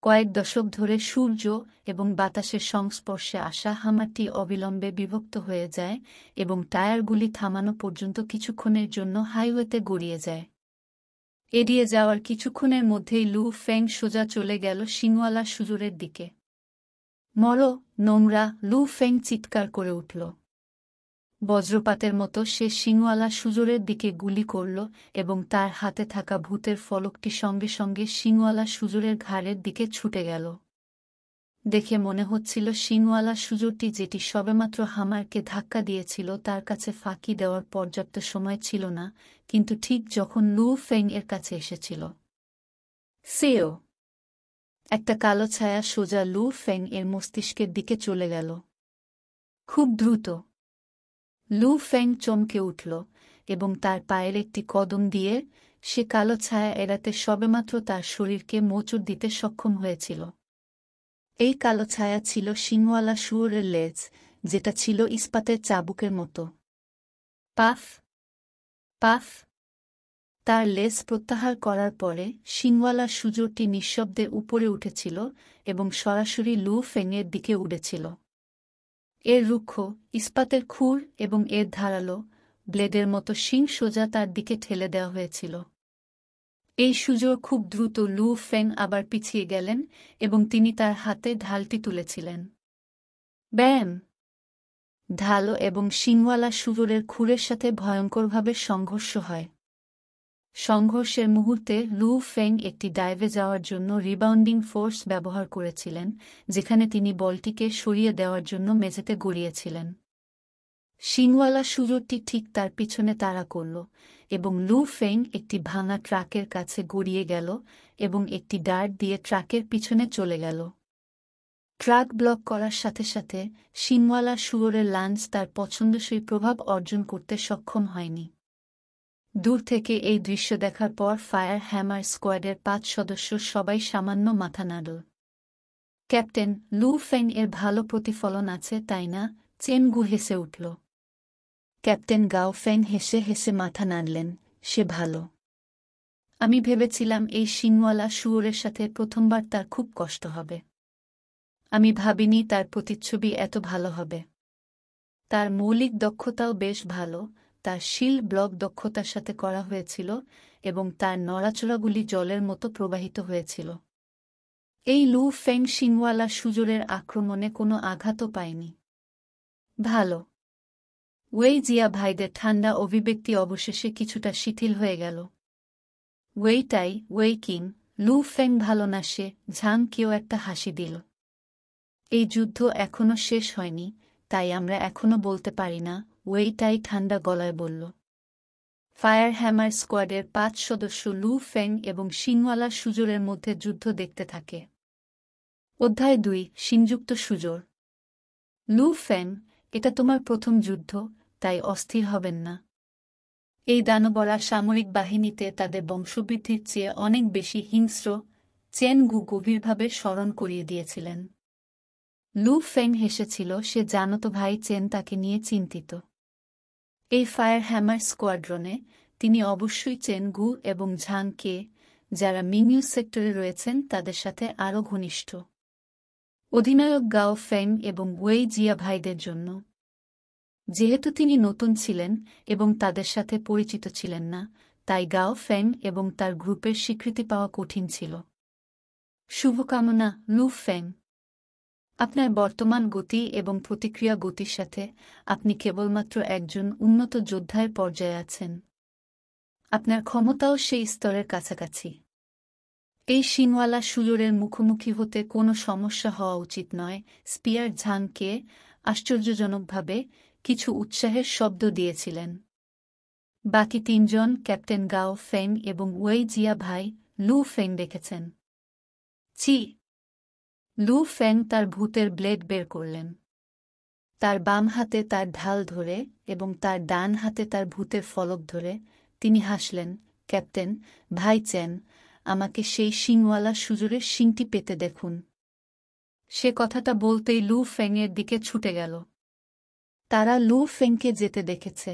কয়েক দশক ধরে সূর্য এবং বাতাসের সংস্পর্শে আসা হামারটি অবিলম্বে বিভক্ত হয়ে যায় এবং টায়ারগুলি থামানো পর্যন্ত কিছুক্ষণের জন্য হাইওয়েতে গড়িয়ে যায়। এড়িয়ে যাওয়ার কিছুক্ষণের মধ্যেই লু ফেং সোজা চলে গেল শিংওয়ালা সুজুরের দিকে। মরো, নোংরা! লু ফেং চিৎকার করে উঠল। বজ্রপাতের মতো সে শিংওয়ালা সুজুরের দিকে গুলি করল এবং তার হাতে থাকা ভূতের ফলকটি সঙ্গে সঙ্গে শিংওয়ালা সুজুরের ঘাড়ের দিকে ছুটে গেল। দেখে মনে হচ্ছিল শিংওয়ালা সুজুরটি, যেটি সবেমাত্র হামারকে ধাক্কা দিয়েছিল, তার কাছে ফাঁকি দেওয়ার পর্যাপ্ত সময় ছিল না, কিন্তু ঠিক যখন লু ফেং এর কাছে এসেছিল, সেও একটা কালো ছায়া সোজা লু ফেং এর মস্তিষ্কের দিকে চলে গেল। খুব দ্রুত। লু ফেং চমকে উঠল এবং তার পায়ের একটি কদম দিয়ে সে কালো ছায়া এড়াতে সবেমাত্র তার শরীরকে মোচড় দিতে সক্ষম হয়েছিল। এই কালো ছায়া ছিল শিংওয়ালা শুয়োরের লেজ, যেটা ছিল ইস্পাতের চাবুকের মতো। Puff puff! তার লেজ প্রত্যাহার করার পরে শিংওয়ালা সুজুরটি নিঃশব্দে উপরে উঠেছিল এবং সরাসরি লু ফেংয়ের দিকে উড়েছিল। এর রুক্ষ, ইস্পাতের খুর এবং এর ধারালো, ব্লেডের মতো শিং সোজা তার দিকে ঠেলে দেওয়া হয়েছিল। এই সুজোর খুব দ্রুত লু ফেং আবার পিছিয়ে গেলেন এবং তিনি তার হাতে ঢালটি তুলেছিলেন। ব্যাম! ঢাল এবং শিংওয়ালা সুজোরের খুরের সাথে ভয়ঙ্করভাবে সংঘর্ষ হয়। সংঘর্ষের মুহূর্তে লু ফেং একটি ডাইভে যাওয়ার জন্য রিবাউন্ডিং ফোর্স ব্যবহার করেছিলেন, যেখানে তিনি বলটিকে সরিয়ে দেওয়ার জন্য মেঝেতে গড়িয়েছিলেন। শিংওয়ালা সুজোরটি ঠিক তার পিছনে তাড়া করল এবং লু ফেং একটি ভাঙা ট্রাকের কাছে গড়িয়ে গেল এবং একটি ডার্ট দিয়ে ট্রাকের পিছনে চলে গেল। ট্রাক ব্লক করার সাথে সাথে শিংওয়ালা শুয়োরের লাঞ্চ তার পছন্দসই প্রভাব অর্জন করতে সক্ষম হয়নি। দূর থেকে এই দৃশ্য দেখার পর ফায়ার হ্যামার স্কোয়াডের ৫ সদস্য সবাই সামান্য মাথা নাড়ল। ক্যাপ্টেন, লু ফেং এর ভালো প্রতিফলন আছে, তাই না? চেন গু হেসে উঠল। ক্যাপ্টেন গাও ফেং হেসে হেসে মাথা নাড়লেন। সে ভালো। আমি ভেবেছিলাম এই শিংওয়ালা শুয়োরের সাথে প্রথমবার তার খুব কষ্ট হবে। আমি ভাবিনি তার প্রতিচ্ছবি এত ভালো হবে। তার মৌলিক দক্ষতাও বেশ ভালো, তার শিল ব্লক দক্ষতার সাথে করা হয়েছিল এবং তার নড়াচড়াগুলি জলের মতো প্রবাহিত হয়েছিল। এই লু ফেং শিংওয়ালা সুজোরের আক্রমণে কোনো আঘাতও পায়নি। ভালো। ওয়েই জিয়া ভাইদের ঠান্ডা অভিব্যক্তি অবশেষে কিছুটা শিথিল হয়ে গেল। ওয়েই টাই, ওয়েই কিং, লু ফেং ভালো না সে? ঝাং কেউ একটা হাসি দিল। এই যুদ্ধ এখনও শেষ হয়নি, তাই আমরা এখনও বলতে পারি না, ওয়েই টাই ঠান্ডা গলায় বলল। ফায়ার হ্যামার স্কোয়াডের ৫ সদস্য লু ফেং এবং শিংওয়ালা সুজোরের মধ্যে যুদ্ধ দেখতে থাকে। অধ্যায় ২, শিনযুক্ত সুজোর। লু ফেং, এটা তোমার প্রথম যুদ্ধ, তাই অস্থির হবেন না। এই দানবরা সামরিক বাহিনীতে তাদের বংশবৃদ্ধির চেয়ে অনেক বেশি হিংস্র, চেন গু গভীরভাবে স্মরণ করিয়ে দিয়েছিলেন। লু ফেং হেসেছিল, সে জানত ভাই চেন তাকে নিয়ে চিন্তিত। এই ফায়ার হ্যামার স্কোয়াড্রনে তিনি অবশ্যই চেন গু এবং ঝাং কে, যারা মিংইউ সেক্টরে রয়েছেন, তাদের সাথে আরও ঘনিষ্ঠ। অধিনায়ক গাও ফেং এবং ওয়েই জিয়া ভাইদের জন্য। যেহেতু তিনি নতুন ছিলেন এবং তাদের সাথে পরিচিত ছিলেন না, তাই গাও ফেং এবং তার গ্রুপের স্বীকৃতি পাওয়া কঠিন ছিল। শুভকামনা, লু ফেং। আপনার বর্তমান গতি এবং প্রতিক্রিয়া গতির সাথে আপনি কেবলমাত্র একজন উন্নত যোদ্ধার পর্যায়ে আছেন। আপনার ক্ষমতাও সেই স্তরের কাছাকাছি। এই শিংওয়ালা সুজোরের মুখোমুখি হতে কোনো সমস্যা হওয়া উচিত নয়। স্পিয়ার ঝাংকে আশ্চর্যজনকভাবে কিছু উৎসাহের শব্দ দিয়েছিলেন। বাকি ৩ জন, ক্যাপ্টেন গাও ফেং এবং ওয়েই জিয়া ভাই, লু ফেং দেখেছেন। ছি! লু ফেং তার ভূতের ব্লেড বের করলেন। তার বাম হাতে তার ঢাল ধরে এবং তার ডান হাতে তার ভূতের ফলক ধরে তিনি হাসলেন। ক্যাপ্টেন, ভাই চেন, আমাকে সেই শিংওয়ালা সুজুরের শিংটি পেতে দেখুন। সে কথাটা বলতেই লু ফেংয়ের দিকে ছুটে গেল। তারা লু ফেংকে যেতে দেখেছে।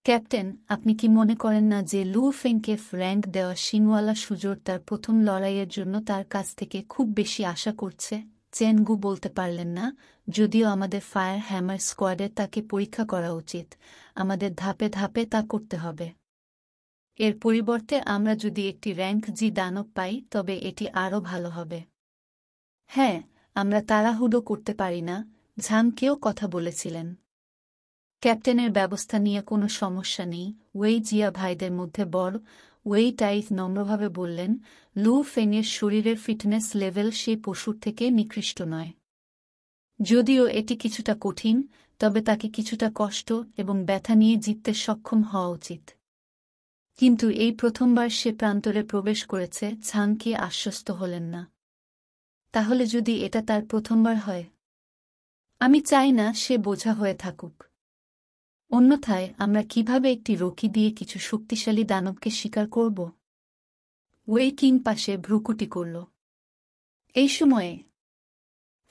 ক্যাপ্টেন, আপনি কি মনে করেন না যে লু ফেংকে র্যাঙ্ক দেওয়া শিংওয়ালা সুজোর তার প্রথম লড়াইয়ের জন্য তার কাছ থেকে খুব বেশি আশা করছে? চেন গু বলতে পারলেন না, যদিও আমাদের ফায়ার হ্যামার স্কোয়াডে তাকে পরীক্ষা করা উচিত। আমাদের ধাপে ধাপে তা করতে হবে। এর পরিবর্তে আমরা যদি একটি র্যাঙ্ক জি দানব পাই তবে এটি আরও ভালো হবে। হ্যাঁ, আমরা তাড়াহুড়ো করতে পারি না, ঝাংকেও কথা বলেছিলেন। ক্যাপ্টেনের ব্যবস্থা নিয়ে কোনো সমস্যা নেই, ওয়েই জিয়া ভাইদের মধ্যে বড়। ওয়েই টাইফ নম্রভাবে বললেন, লু ফেংয়ের শরীরের ফিটনেস লেভেল সেই পশুর থেকে নিকৃষ্ট নয়। যদিও এটি কিছুটা কঠিন, তবে তাকে কিছুটা কষ্ট এবং ব্যথা নিয়ে জিততে সক্ষম হওয়া উচিত। কিন্তু এই প্রথমবার সে প্রান্তরে প্রবেশ করেছে। ঝাংকি আশ্বস্ত হলেন না। তাহলে যদি এটা তার প্রথমবার হয়? আমি চাই না সে বোঝা হয়ে থাকুক। অন্যথায় আমরা কিভাবে একটি রকি দিয়ে কিছু শক্তিশালী দানবকে শিকার করব? ওয়েই কিং পাশে ভ্রুকুটি করল। এই সময়ে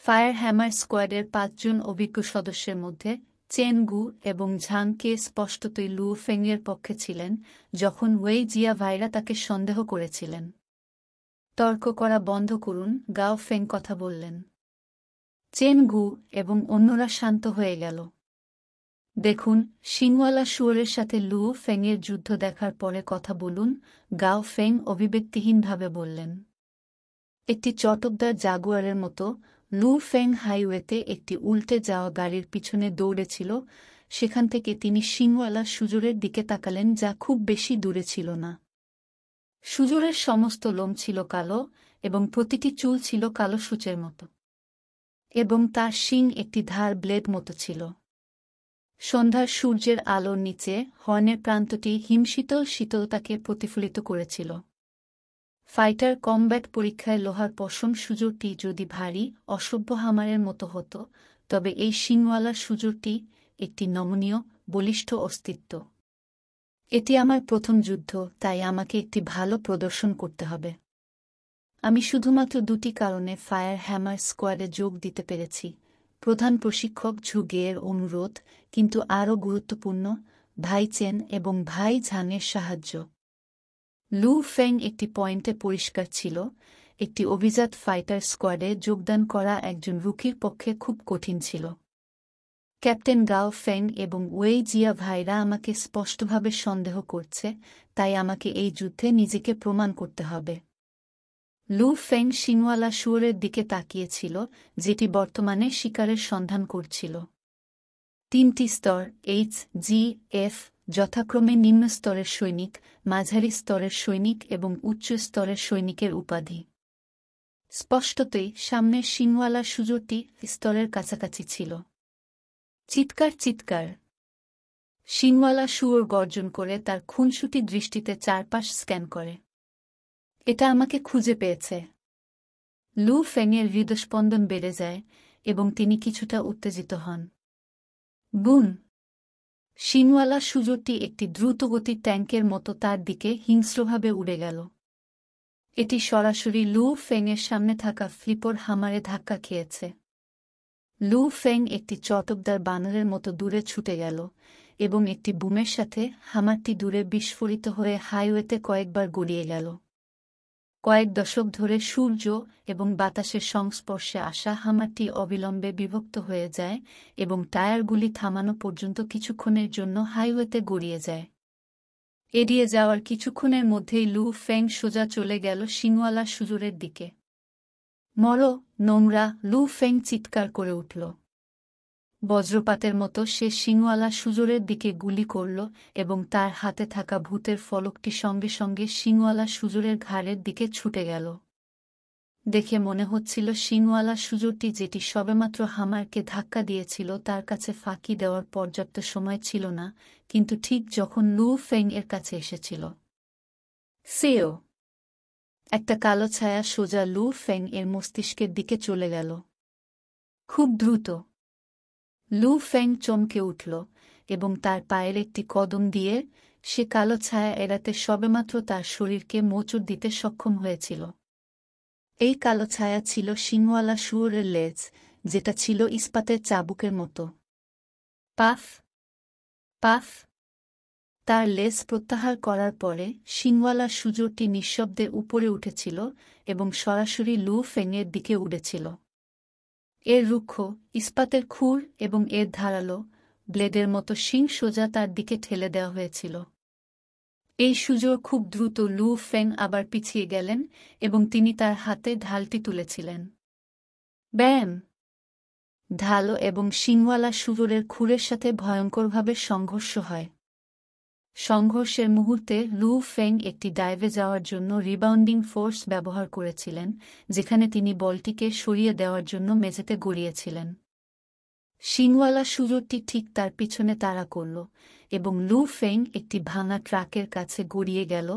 ফায়ার হ্যামার স্কোয়াডের 5 জন অভিজ্ঞ সদস্যের মধ্যে চেন গু এবং ঝাংকে স্পষ্টতই লু ফেংয়ের পক্ষে ছিলেন, যখন ওয়েই জিয়া ভাইরা তাকে সন্দেহ করেছিলেন। তর্ক করা বন্ধ করুন, গাও ফেং কথা বললেন। চেন গু এবং অন্যরা শান্ত হয়ে গেল। দেখুন, শিংওয়ালা শুয়োরের সাথে লু ফেংয়ের যুদ্ধ দেখার পরে কথা বলুন, গাও ফেং অভিব্যক্তিহীনভাবে বললেন। একটি চটকদার জাগুয়ারের মতো লু ফেং হাইওয়েতে একটি উল্টে যাওয়া গাড়ির পিছনে দৌড়েছিল। সেখান থেকে তিনি শিংওয়ালা সুজোরের দিকে তাকালেন, যা খুব বেশি দূরে ছিল না। সুজোরের সমস্ত লোম ছিল কালো এবং প্রতিটি চুল ছিল কালো সূচের মতো, এবং তার শিং একটি ধার ব্লেড মতো ছিল। সন্ধ্যার সূর্যের আলোর নিচে হর্নের প্রান্তটি হিমশীতল শীতলতাকে প্রতিফলিত করেছিল। ফাইটার কমব্যাট পরীক্ষায় লোহার পশম সুজোরটি যদি ভারী অসভ্য হামারের মতো হতো, তবে এই শিংওয়ালা সুজোরটি একটি নমনীয় বলিষ্ঠ অস্তিত্ব। এটি আমার প্রথম যুদ্ধ, তাই আমাকে একটি ভালো প্রদর্শন করতে হবে। আমি শুধুমাত্র 2টি কারণে ফায়ার হ্যামার স্কোয়াডে যোগ দিতে পেরেছি: প্রধান প্রশিক্ষক ঝুগের অনুরোধ, কিন্তু আরও গুরুত্বপূর্ণ, ভাই চেন এবং ভাই ঝাংয়ের সাহায্য। লু ফেং একটি পয়েন্টে পরিষ্কার ছিল, একটি অভিজাত ফাইটার স্কোয়াডে যোগদান করা একজন রুকির পক্ষে খুব কঠিন ছিল। ক্যাপ্টেন গাও ফেং এবং ওয়েই জিয়া ভাইরা আমাকে স্পষ্টভাবে সন্দেহ করছে, তাই আমাকে এই যুদ্ধে নিজেকে প্রমাণ করতে হবে। লু ফেং শিংওয়ালা শুয়োরের দিকে তাকিয়েছিল, যেটি বর্তমানে শিকারের সন্ধান করছিল। 3টি স্তর এইচ, জি, এফ, যথাক্রমে নিম্ন স্তরের সৈনিক, মাঝারি স্তরের সৈনিক এবং উচ্চ স্তরের সৈনিকের উপাধি। স্পষ্টতই সামনের শিংওয়ালা সুজোরটি স্তরের কাছাকাছি ছিল। চিৎকার চিৎকার! শিংওয়ালা শুয়োর গর্জন করে তার খুনসুটি দৃষ্টিতে চারপাশ স্ক্যান করে। এটা আমাকে খুঁজে পেয়েছে। লু ফেংয়ের হৃদস্পন্দন বেড়ে যায় এবং তিনি কিছুটা উত্তেজিত হন। বুন! শিংওয়ালা সুজোরটি একটি দ্রুতগতির ট্যাঙ্কের মতো তার দিকে হিংস্রভাবে উড়ে গেল। এটি সরাসরি লু ফেংয়ের সামনে থাকা ফ্লিপর হামারে ধাক্কা খেয়েছে। লু ফেং একটি চটকদার বানরের মতো দূরে ছুটে গেল এবং একটি বুমের সাথে হামারটি দূরে বিস্ফোরিত হয়ে হাইওয়েতে কয়েকবার গড়িয়ে গেল। কয়েক দশক ধরে সূর্য এবং বাতাসের সংস্পর্শে আসা হামারটি অবিলম্বে বিভক্ত হয়ে যায় এবং টায়ারগুলি থামানো পর্যন্ত কিছুক্ষণের জন্য হাইওয়েতে গড়িয়ে যায়। এড়িয়ে যাওয়ার কিছুক্ষণের মধ্যেই লু ফেং সোজা চলে গেল শিংওয়ালা সুজোরের দিকে। মরো, নোংরা! লু ফেং চিৎকার করে উঠল। বজ্রপাতের মতো সে শিংওয়ালা সুজোরের দিকে গুলি করল এবং তার হাতে থাকা ভূতের ফলকটি সঙ্গে সঙ্গে শিংওয়ালা সুজোরের ঘাড়ের দিকে ছুটে গেল। দেখে মনে হচ্ছিল শিংওয়ালা সুজোরটি, যেটি সবেমাত্র হামারকে ধাক্কা দিয়েছিল, তার কাছে ফাঁকি দেওয়ার পর্যাপ্ত সময় ছিল না, কিন্তু ঠিক যখন লু ফেং এর কাছে এসেছিল, সেও একটা কালো ছায়া সোজা লু ফেং এর মস্তিষ্কের দিকে চলে গেল। খুব দ্রুত। লু ফেং চমকে উঠল এবং তার পায়ের একটি কদম দিয়ে সে কালো ছায়া এড়াতে সবেমাত্র তার শরীরকে মোচড় দিতে সক্ষম হয়েছিল। এই কালো ছায়া ছিল শিংওয়ালা শুয়োরের লেজ, যেটা ছিল ইস্পাতের চাবুকের মতো। Puff puff. তার লেজ প্রত্যাহার করার পরে শিংওয়ালা শুয়োরটি নিঃশব্দে উপরে উঠেছিল এবং সরাসরি লু ফেংয়ের দিকে উড়েছিল। এর রুক্ষ, ইস্পাতের খুর এবং এর ধারালো, ব্লেডের মতো শিং সোজা তার দিকে ঠেলে দেওয়া হয়েছিল। এই সুযোগ খুব দ্রুত লু ফেং আবার পিছিয়ে গেলেন এবং তিনি তার হাতে ঢালটি তুলেছিলেন। ব্যাম! ঢালো এবং শিংওয়ালা শুয়োরের খুরের সাথে ভয়ঙ্করভাবে সংঘর্ষ হয়। সংঘর্ষের মুহূর্তে লু ফেং একটি ডাইভে যাওয়ার জন্য রিবাউন্ডিং ফোর্স ব্যবহার করেছিলেন, যেখানে তিনি বলটিকে সরিয়ে দেওয়ার জন্য মেঝেতে গড়িয়েছিলেন। শিংওয়ালা শুয়োরটি ঠিক তার পিছনে তাড়া করল এবং লু ফেং একটি ভাঙা ট্রাকের কাছে গড়িয়ে গেল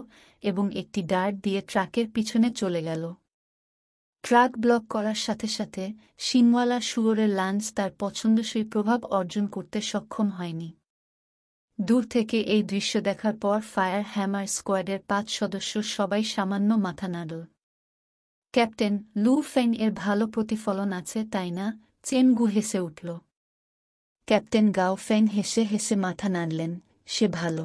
এবং একটি ডার্ট দিয়ে ট্রাকের পিছনে চলে গেল। ট্রাক ব্লক করার সাথে সাথে শিংওয়ালা শুয়োরের লাঞ্চ তার পছন্দসই প্রভাব অর্জন করতে সক্ষম হয়নি। দূর থেকে এই দৃশ্য দেখার পর ফায়ার হ্যামার স্কোয়াডের ৫ সদস্য সবাই সামান্য মাথা নাড়ল। ক্যাপ্টেন, লু ফেং এর ভালো প্রতিফলন আছে, তাই না? চেন গু হেসে উঠল। ক্যাপ্টেন গাও ফেং হেসে হেসে মাথা নাড়লেন, সে ভালো।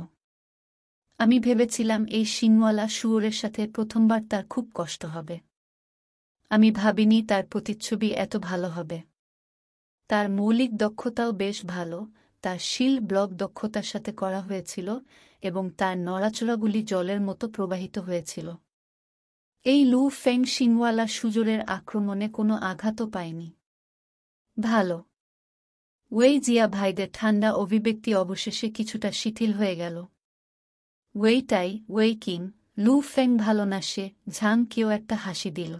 আমি ভেবেছিলাম এই শিংওয়ালা শুয়োরের সাথে প্রথমবার তার খুব কষ্ট হবে। আমি ভাবিনি তার প্রতিচ্ছবি এত ভালো হবে। তার মৌলিক দক্ষতাও বেশ ভালো, তার শিল্ড ব্লক দক্ষতার সাথে করা হয়েছিল এবং তার নড়াচড়াগুলি জলের মতো প্রবাহিত হয়েছিল। এই লু ফেং শিংওয়ালা শুয়োরের আক্রমণে কোনো আঘাতও পায়নি। ভালো। ওয়েই জিয়া ভাইদের ঠান্ডা অভিব্যক্তি অবশেষে কিছুটা শিথিল হয়ে গেল। ওয়েই টাই, ওয়েই কিং, লু ফেং ভালো না সে, ঝাং কেউ একটা হাসি দিল।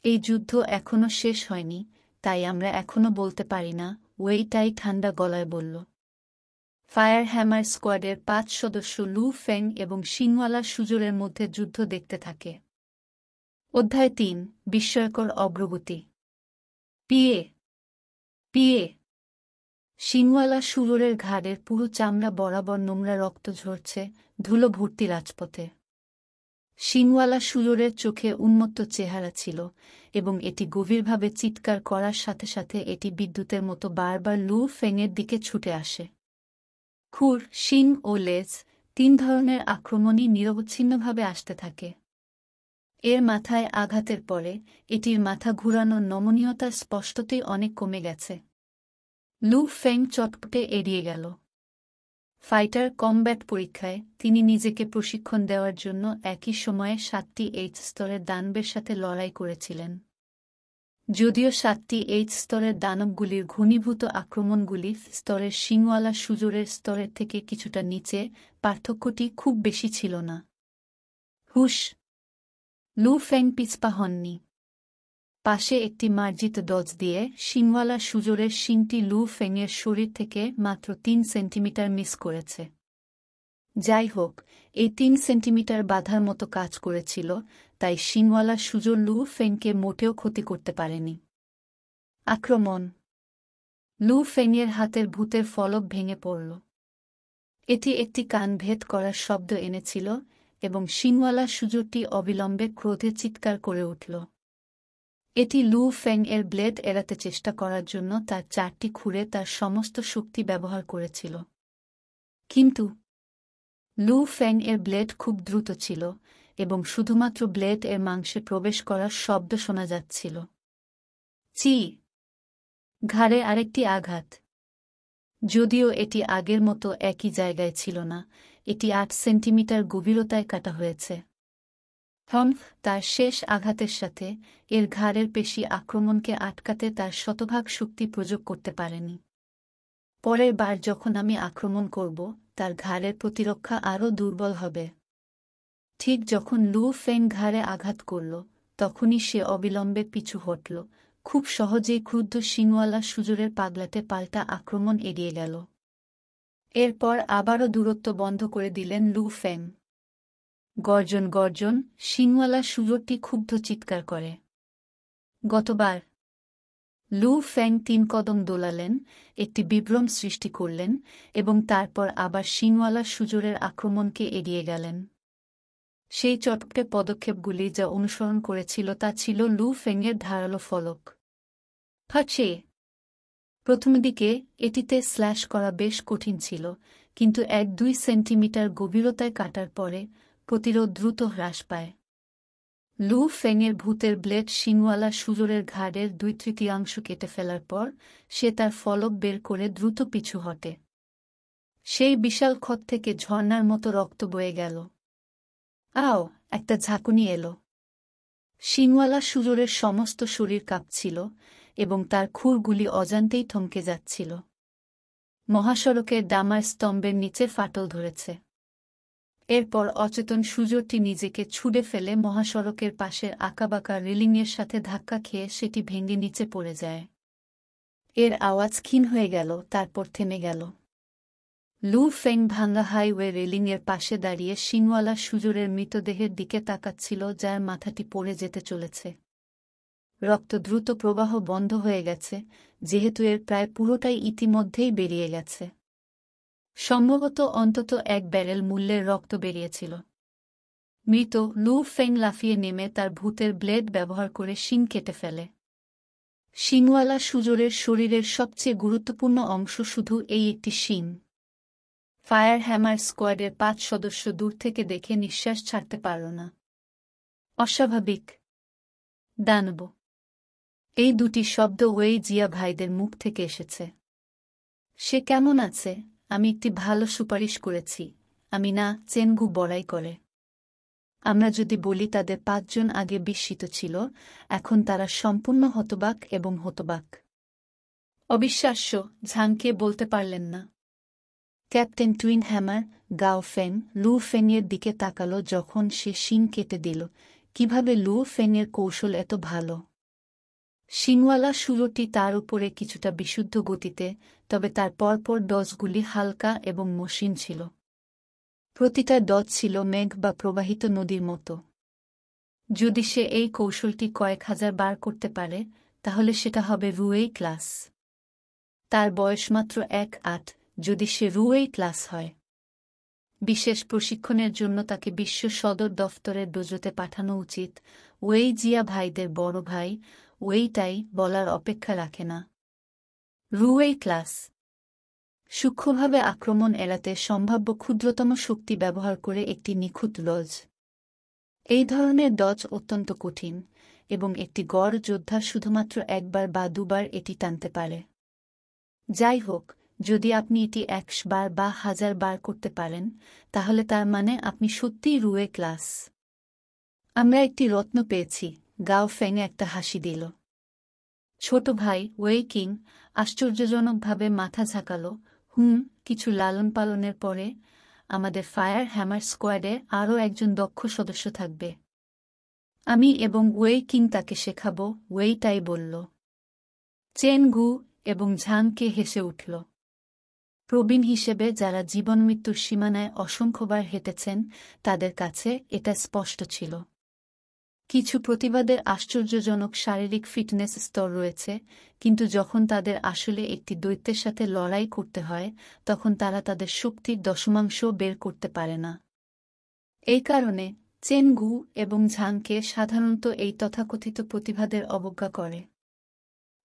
এই যুদ্ধ এখনও শেষ হয়নি, তাই আমরা এখনও বলতে পারি না, ওয়েই টাই ঠান্ডা গলায় বলল। ফায়ার হ্যামার স্কোয়াডের ৫ সদস্য লু ফেং এবং শিংওয়ালা শুয়োরের মধ্যে যুদ্ধ দেখতে থাকে। অধ্যায় ৩, বিস্ময়কর অগ্রগতি। PA PA. শিংওয়ালা শুয়োরের ঘাড়ের পুরো চামড়া বরাবর নোংরা রক্ত ঝরছে, ধুলো ভর্তি রাজপথে। শিংওয়ালা শুয়োরের চোখে উন্মত্ত চেহারা ছিল এবং এটি গভীরভাবে চিৎকার করার সাথে সাথে এটি বিদ্যুতের মতো বারবার লু ফেংয়ের দিকে ছুটে আসে। খুর, শিং ও লেজ, ৩ ধরনের আক্রমণই নিরবচ্ছিন্নভাবে আসতে থাকে। এর মাথায় আঘাতের পরে এটির মাথা ঘুরানোর নমনীয়তা স্পষ্টতই অনেক কমে গেছে। লু ফেং চটপটে এড়িয়ে গেল। ফাইটার কমব্যাট পরীক্ষায় তিনি নিজেকে প্রশিক্ষণ দেওয়ার জন্য একই সময়ে ৭টি এইচ স্তরের দানবের সাথে লড়াই করেছিলেন। যদিও ৭টি এইচ স্তরের দানবগুলির ঘনীভূত আক্রমণগুলি স্তরের শিংওয়ালা শুয়োরের স্তরের থেকে কিছুটা নিচে, পার্থক্যটি খুব বেশি ছিল না। হুশ! লু ফেং পিছপা হননি। পাশে একটি মার্জিত ডজ দিয়ে শিংওয়ালা শুয়োরের শিংটি লু ফেংয়ের শরীর থেকে মাত্র ৩ সেন্টিমিটার মিস করেছে। যাই হোক, এই ৩ সেন্টিমিটার বাধার মতো কাজ করেছিল, তাই শিংওয়ালা শুয়োর লু ফেংকে মোটেও ক্ষতি করতে পারেনি। আক্রমণ! লু ফেংয়ের হাতের ভূতের ফলক ভেঙে পড়ল। এটি একটি কান ভেদ করার শব্দ এনেছিল এবং শিংওয়ালা শুয়োরটি অবিলম্বে ক্রোধে চিৎকার করে উঠল। এটি লু ফেং এর ব্লেড এড়াতে চেষ্টা করার জন্য তার ৪টি খুরে তার সমস্ত শক্তি ব্যবহার করেছিল। কিন্তু লু ফেং এর ব্লেড খুব দ্রুত ছিল এবং শুধুমাত্র ব্লেড এর মাংসে প্রবেশ করার শব্দ শোনা যাচ্ছিল। চি! ঘাড়ে আরেকটি আঘাত। যদিও এটি আগের মতো একই জায়গায় ছিল না, এটি ৮ সেন্টিমিটার গভীরতায় কাটা হয়েছে। তার শেষ আঘাতের সাথে এর ঘাড়ের পেশি আক্রমণকে আটকাতে তার শতভাগ শক্তি প্রয়োগ করতে পারেনি। পরের বার যখন আমি আক্রমণ করব, তার ঘাড়ের প্রতিরক্ষা আরও দুর্বল হবে। ঠিক যখন লু ফেং ঘাড়ে আঘাত করল, তখনই সে অবিলম্বে পিছু হটল, খুব সহজেই ক্রুদ্ধ শিংওয়ালা শুয়োরের পাগলাটে পাল্টা আক্রমণ এড়িয়ে গেল। এরপর আবারও দূরত্ব বন্ধ করে দিলেন লু ফেং। গর্জন গর্জন, শিংওয়ালা শুয়োরটি ক্ষুব্ধ চিৎকার করে। গতবার লু ফেং 3 কদম দোলালেন, একটি বিভ্রম সৃষ্টি করলেন এবং তারপর আবার শিংওয়ালা সুজোরের আক্রমণকে এড়িয়ে গেলেন। সেই চটপটে পদক্ষেপগুলি যা অনুসরণ করেছিল তা ছিল লু ফেংয়ের ধারালো ফলক। ফাঁচে প্রথম দিকে এটিতে স্ল্যাশ করা বেশ কঠিন ছিল, কিন্তু 1-2 সেন্টিমিটার গভীরতায় কাটার পরে প্রতিরোধ দ্রুত হ্রাস পায়। লু ফেংয়ের ভূতের ব্লেড শিংওয়ালা সুজোরের ঘাড়ের 2/3 কেটে ফেলার পর সে তার ফলক বের করে দ্রুত পিছু হটে। সেই বিশাল ক্ষত থেকে ঝর্ণার মতো রক্ত বয়ে গেল। আও! একটা ঝাঁকুনি এলো। শিংওয়ালা সুজোরের সমস্ত শরীর কাঁপছিল এবং তার খুরগুলি অজান্তেই থমকে যাচ্ছিল। মহাসড়কের ডামার স্তম্ভের নিচে ফাটল ধরেছে। এরপর অচেতন সুজোরটি নিজেকে ছুঁড়ে ফেলে মহাসড়কের পাশের আঁকাবাঁকা রেলিংয়ের সাথে ধাক্কা খেয়ে সেটি ভেঙে নিচে পড়ে যায়। এর আওয়াজ ক্ষীণ হয়ে গেল, তারপর থেমে গেল। লু ফেং ভাঙ্গা হাইওয়ে রেলিংয়ের পাশে দাঁড়িয়ে শিংওয়ালা সুজোরের মৃতদেহের দিকে তাকাচ্ছিল, যার মাথাটি পড়ে যেতে চলেছে। রক্ত দ্রুত প্রবাহ বন্ধ হয়ে গেছে, যেহেতু এর প্রায় পুরোটাই ইতিমধ্যেই বেরিয়ে গেছে। সম্ভবত অন্তত 1 ব্যারেল মূল্যের রক্ত বেরিয়েছিল। মৃত লু ফেং লাফিয়ে নেমে তার ভূতের ব্লেড ব্যবহার করে শিং কেটে ফেলে। শিংওয়ালা সুজোরের শরীরের সবচেয়ে গুরুত্বপূর্ণ অংশ শুধু এই একটি শিং। ফায়ার হ্যামার স্কোয়াডের 5 সদস্য দূর থেকে দেখে নিঃশ্বাস ছাড়তে পারল না। অস্বাভাবিক। দানব। এই দুটি শব্দ ওয়েই জিয়া ভাইদের মুখ থেকে এসেছে। সে কেমন আছে? আমি একটি ভালো সুপারিশ করেছি, আমি না, চেনগু বড়াই করে। আমরা যদি বলি তাদের 5 জন আগে বিস্মিত ছিল, এখন তারা সম্পূর্ণ হতবাক এবং হতবাক। অবিশ্বাস্য, ঝাংকে বলতে পারলেন না। ক্যাপ্টেন টুইন হ্যামার গাও ফেং লু ফেংয়ের দিকে তাকালো যখন সে শিং কেটে দিল। কিভাবে লু ফেংয়ের কৌশল এত ভালো? শিংওয়ালা সুরোটি তার উপরে কিছুটা বিশুদ্ধ গতিতে, তবে তার পরপর ডজগুলি হালকা এবং মসৃণ ছিল। প্রতিটা ডজ ছিল মেঘ বা প্রবাহিত নদীর মতো। যদি সে এই কৌশলটি কয়েক হাজার বার করতে পারে, তাহলে সেটা হবে রুয়েই ক্লাস। তার বয়স মাত্র 1-8, যদি সে রুয়েই ক্লাস হয়। বিশেষ প্রশিক্ষণের জন্য তাকে বিশ্ব সদর দফতরের ডোজোতে পাঠানো উচিত। ওয়েই জিয়া ভাইদের বড় ভাই, ওয়েইটাই বলার অপেক্ষা রাখে না। রুয়েই ক্লাস। সূক্ষ্মভাবে আক্রমণ এড়াতে সম্ভাব্য ক্ষুদ্রতম শক্তি ব্যবহার করে একটি নিখুঁত লজ। এই ধরনের ডজ অত্যন্ত কঠিন, এবং একটি গড় যোদ্ধা শুধুমাত্র 1 বার বা 2 বার এটি টানতে পারে। যাই হোক, যদি আপনি এটি 100 বার বা 1000 বার করতে পারেন, তাহলে তার মানে আপনি সত্যিই রুয়ে ক্লাস। আমরা একটি রত্ন পেয়েছি, গাও ফেং একটা হাসি দিল। ছোট ভাই ওয়েই কিং আশ্চর্যজনকভাবে মাথা ঝাঁকালো। কিছু লালন পালনের পরে আমাদের ফায়ার হ্যামার স্কোয়াডে আরও একজন দক্ষ সদস্য থাকবে। আমি এবং ওয়েই কিং তাকে শেখাব, ওয়েইটাই বলল। চেন গু এবং ঝাংকে হেসে উঠল। প্রবীণ হিসেবে যারা জীবনমৃত্যুর সীমানায় অসংখ্যবার হেঁটেছেন, তাদের কাছে এটা স্পষ্ট ছিল। কিছু প্রতিবাদের আশ্চর্যজনক শারীরিক ফিটনেস স্তর রয়েছে, কিন্তু যখন তাদের আসলে একটি দৈত্যের সাথে লড়াই করতে হয়, তখন তারা তাদের শক্তির দশমাংশ বের করতে পারে না। এই কারণে চেন গু এবং ঝাংকে সাধারণত এই তথাকথিত প্রতিবাদের অবজ্ঞা করে।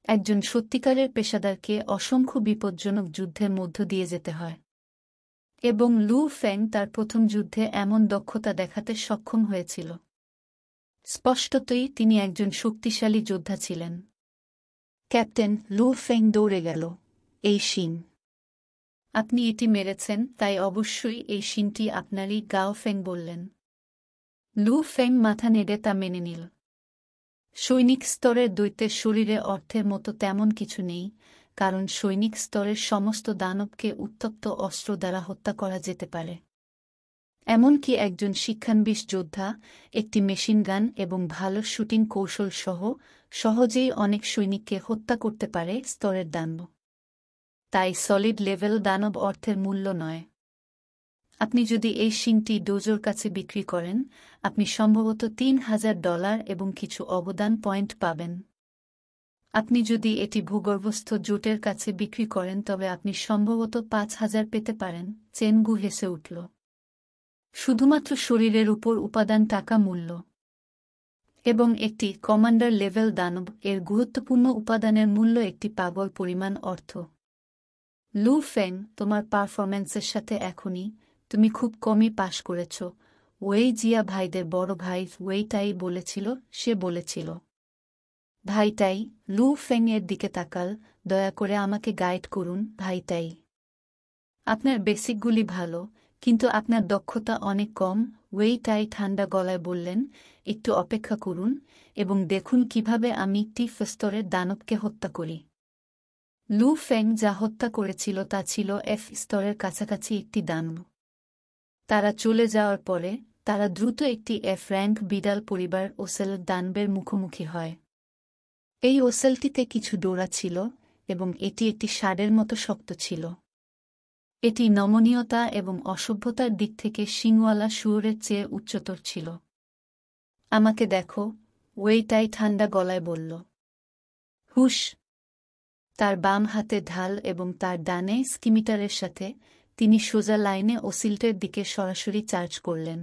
একজন সত্যিকারের পেশাদারকে অসংখ্য বিপজ্জনক যুদ্ধের মধ্য দিয়ে যেতে হয়। এবং লু ফেং তার প্রথম যুদ্ধে এমন দক্ষতা দেখাতে সক্ষম হয়েছিল। স্পষ্টতই তিনি একজন শক্তিশালী যোদ্ধা ছিলেন। ক্যাপ্টেন, লু ফেং দৌড়ে গেল। এই শিং। আপনি এটি মেরেছেন, তাই অবশ্যই এই শিংটি আপনারই, গাও ফেং বললেন। লু ফেং মাথা নেড়ে তা মেনে নিল। সৈনিক স্তরের দৈত্যের শরীরে অর্থের মতো তেমন কিছু নেই, কারণ সৈনিক স্তরের সমস্ত দানবকে উত্তপ্ত অস্ত্র দ্বারা হত্যা করা যেতে পারে। এমনকি একজন শিক্ষানবিশ যোদ্ধা, একটি মেশিনগান এবং ভালো শুটিং কৌশল সহ সহজেই অনেক সৈনিককে হত্যা করতে পারে স্তরের দানব। তাই সলিড লেভেল দানব অর্থের মূল্য নয়। আপনি যদি এই শিংটি ডোজোর কাছে বিক্রি করেন, আপনি সম্ভবত $3000 এবং কিছু অবদান পয়েন্ট পাবেন। আপনি যদি এটি ভূগর্ভস্থ জোটের কাছে বিক্রি করেন তবে আপনি সম্ভবত 5,000 পেতে পারেন। চেনগু হেসে উঠল। শুধুমাত্র শরীরের উপর উপাদান টাকা মূল্য। এবং একটি কমান্ডার লেভেল দানব এর গুরুত্বপূর্ণ উপাদানের মূল্য একটি পাগল পরিমাণ অর্থ। লু ফেং, তোমার পারফরম্যান্সের সাথে এখনই তুমি খুব কমই পাশ করেছ। ওয়েই জিয়া ভাইদের বড় ভাই ওয়েইটাই বলেছিল, সে বলেছিল। ভাইটাই, লু ফেং এর দিকে তাকাল, দয়া করে আমাকে গাইড করুন ভাইটাই। আপনার বেসিকগুলি ভালো, কিন্তু আপনার দক্ষতা অনেক কম। ওয়েইটাই ঠান্ডা গলায় বললেন, একটু অপেক্ষা করুন এবং দেখুন কিভাবে আমি টিফ স্তরের দানবকে হত্যা করি। লু ফেং যা হত্যা করেছিল তা ছিল এফ স্তরের কাছাকাছি একটি দানব। তারা চলে যাওয়ার পরে তারা দ্রুত একটি এফ র্যাঙ্ক বিড়াল পরিবার ওসেল দানবের মুখোমুখি হয়। এই ওসেলটিতে কিছু ডোরা ছিল এবং এটি একটি ষাঁড়ের মতো শক্ত ছিল। এটি নমনীয়তা এবং অসভ্যতার দিক থেকে শিংওয়ালা শুয়োরের চেয়ে উচ্চতর ছিল। আমাকে দেখো, ওয়েইটাই ঠান্ডা গলায় বলল। হুশ! তার বাম হাতে ঢাল এবং তার ডানে স্কিমিটারের সাথে তিনি সোজা লাইনে ওসিল্টের দিকে সরাসরি চার্জ করলেন।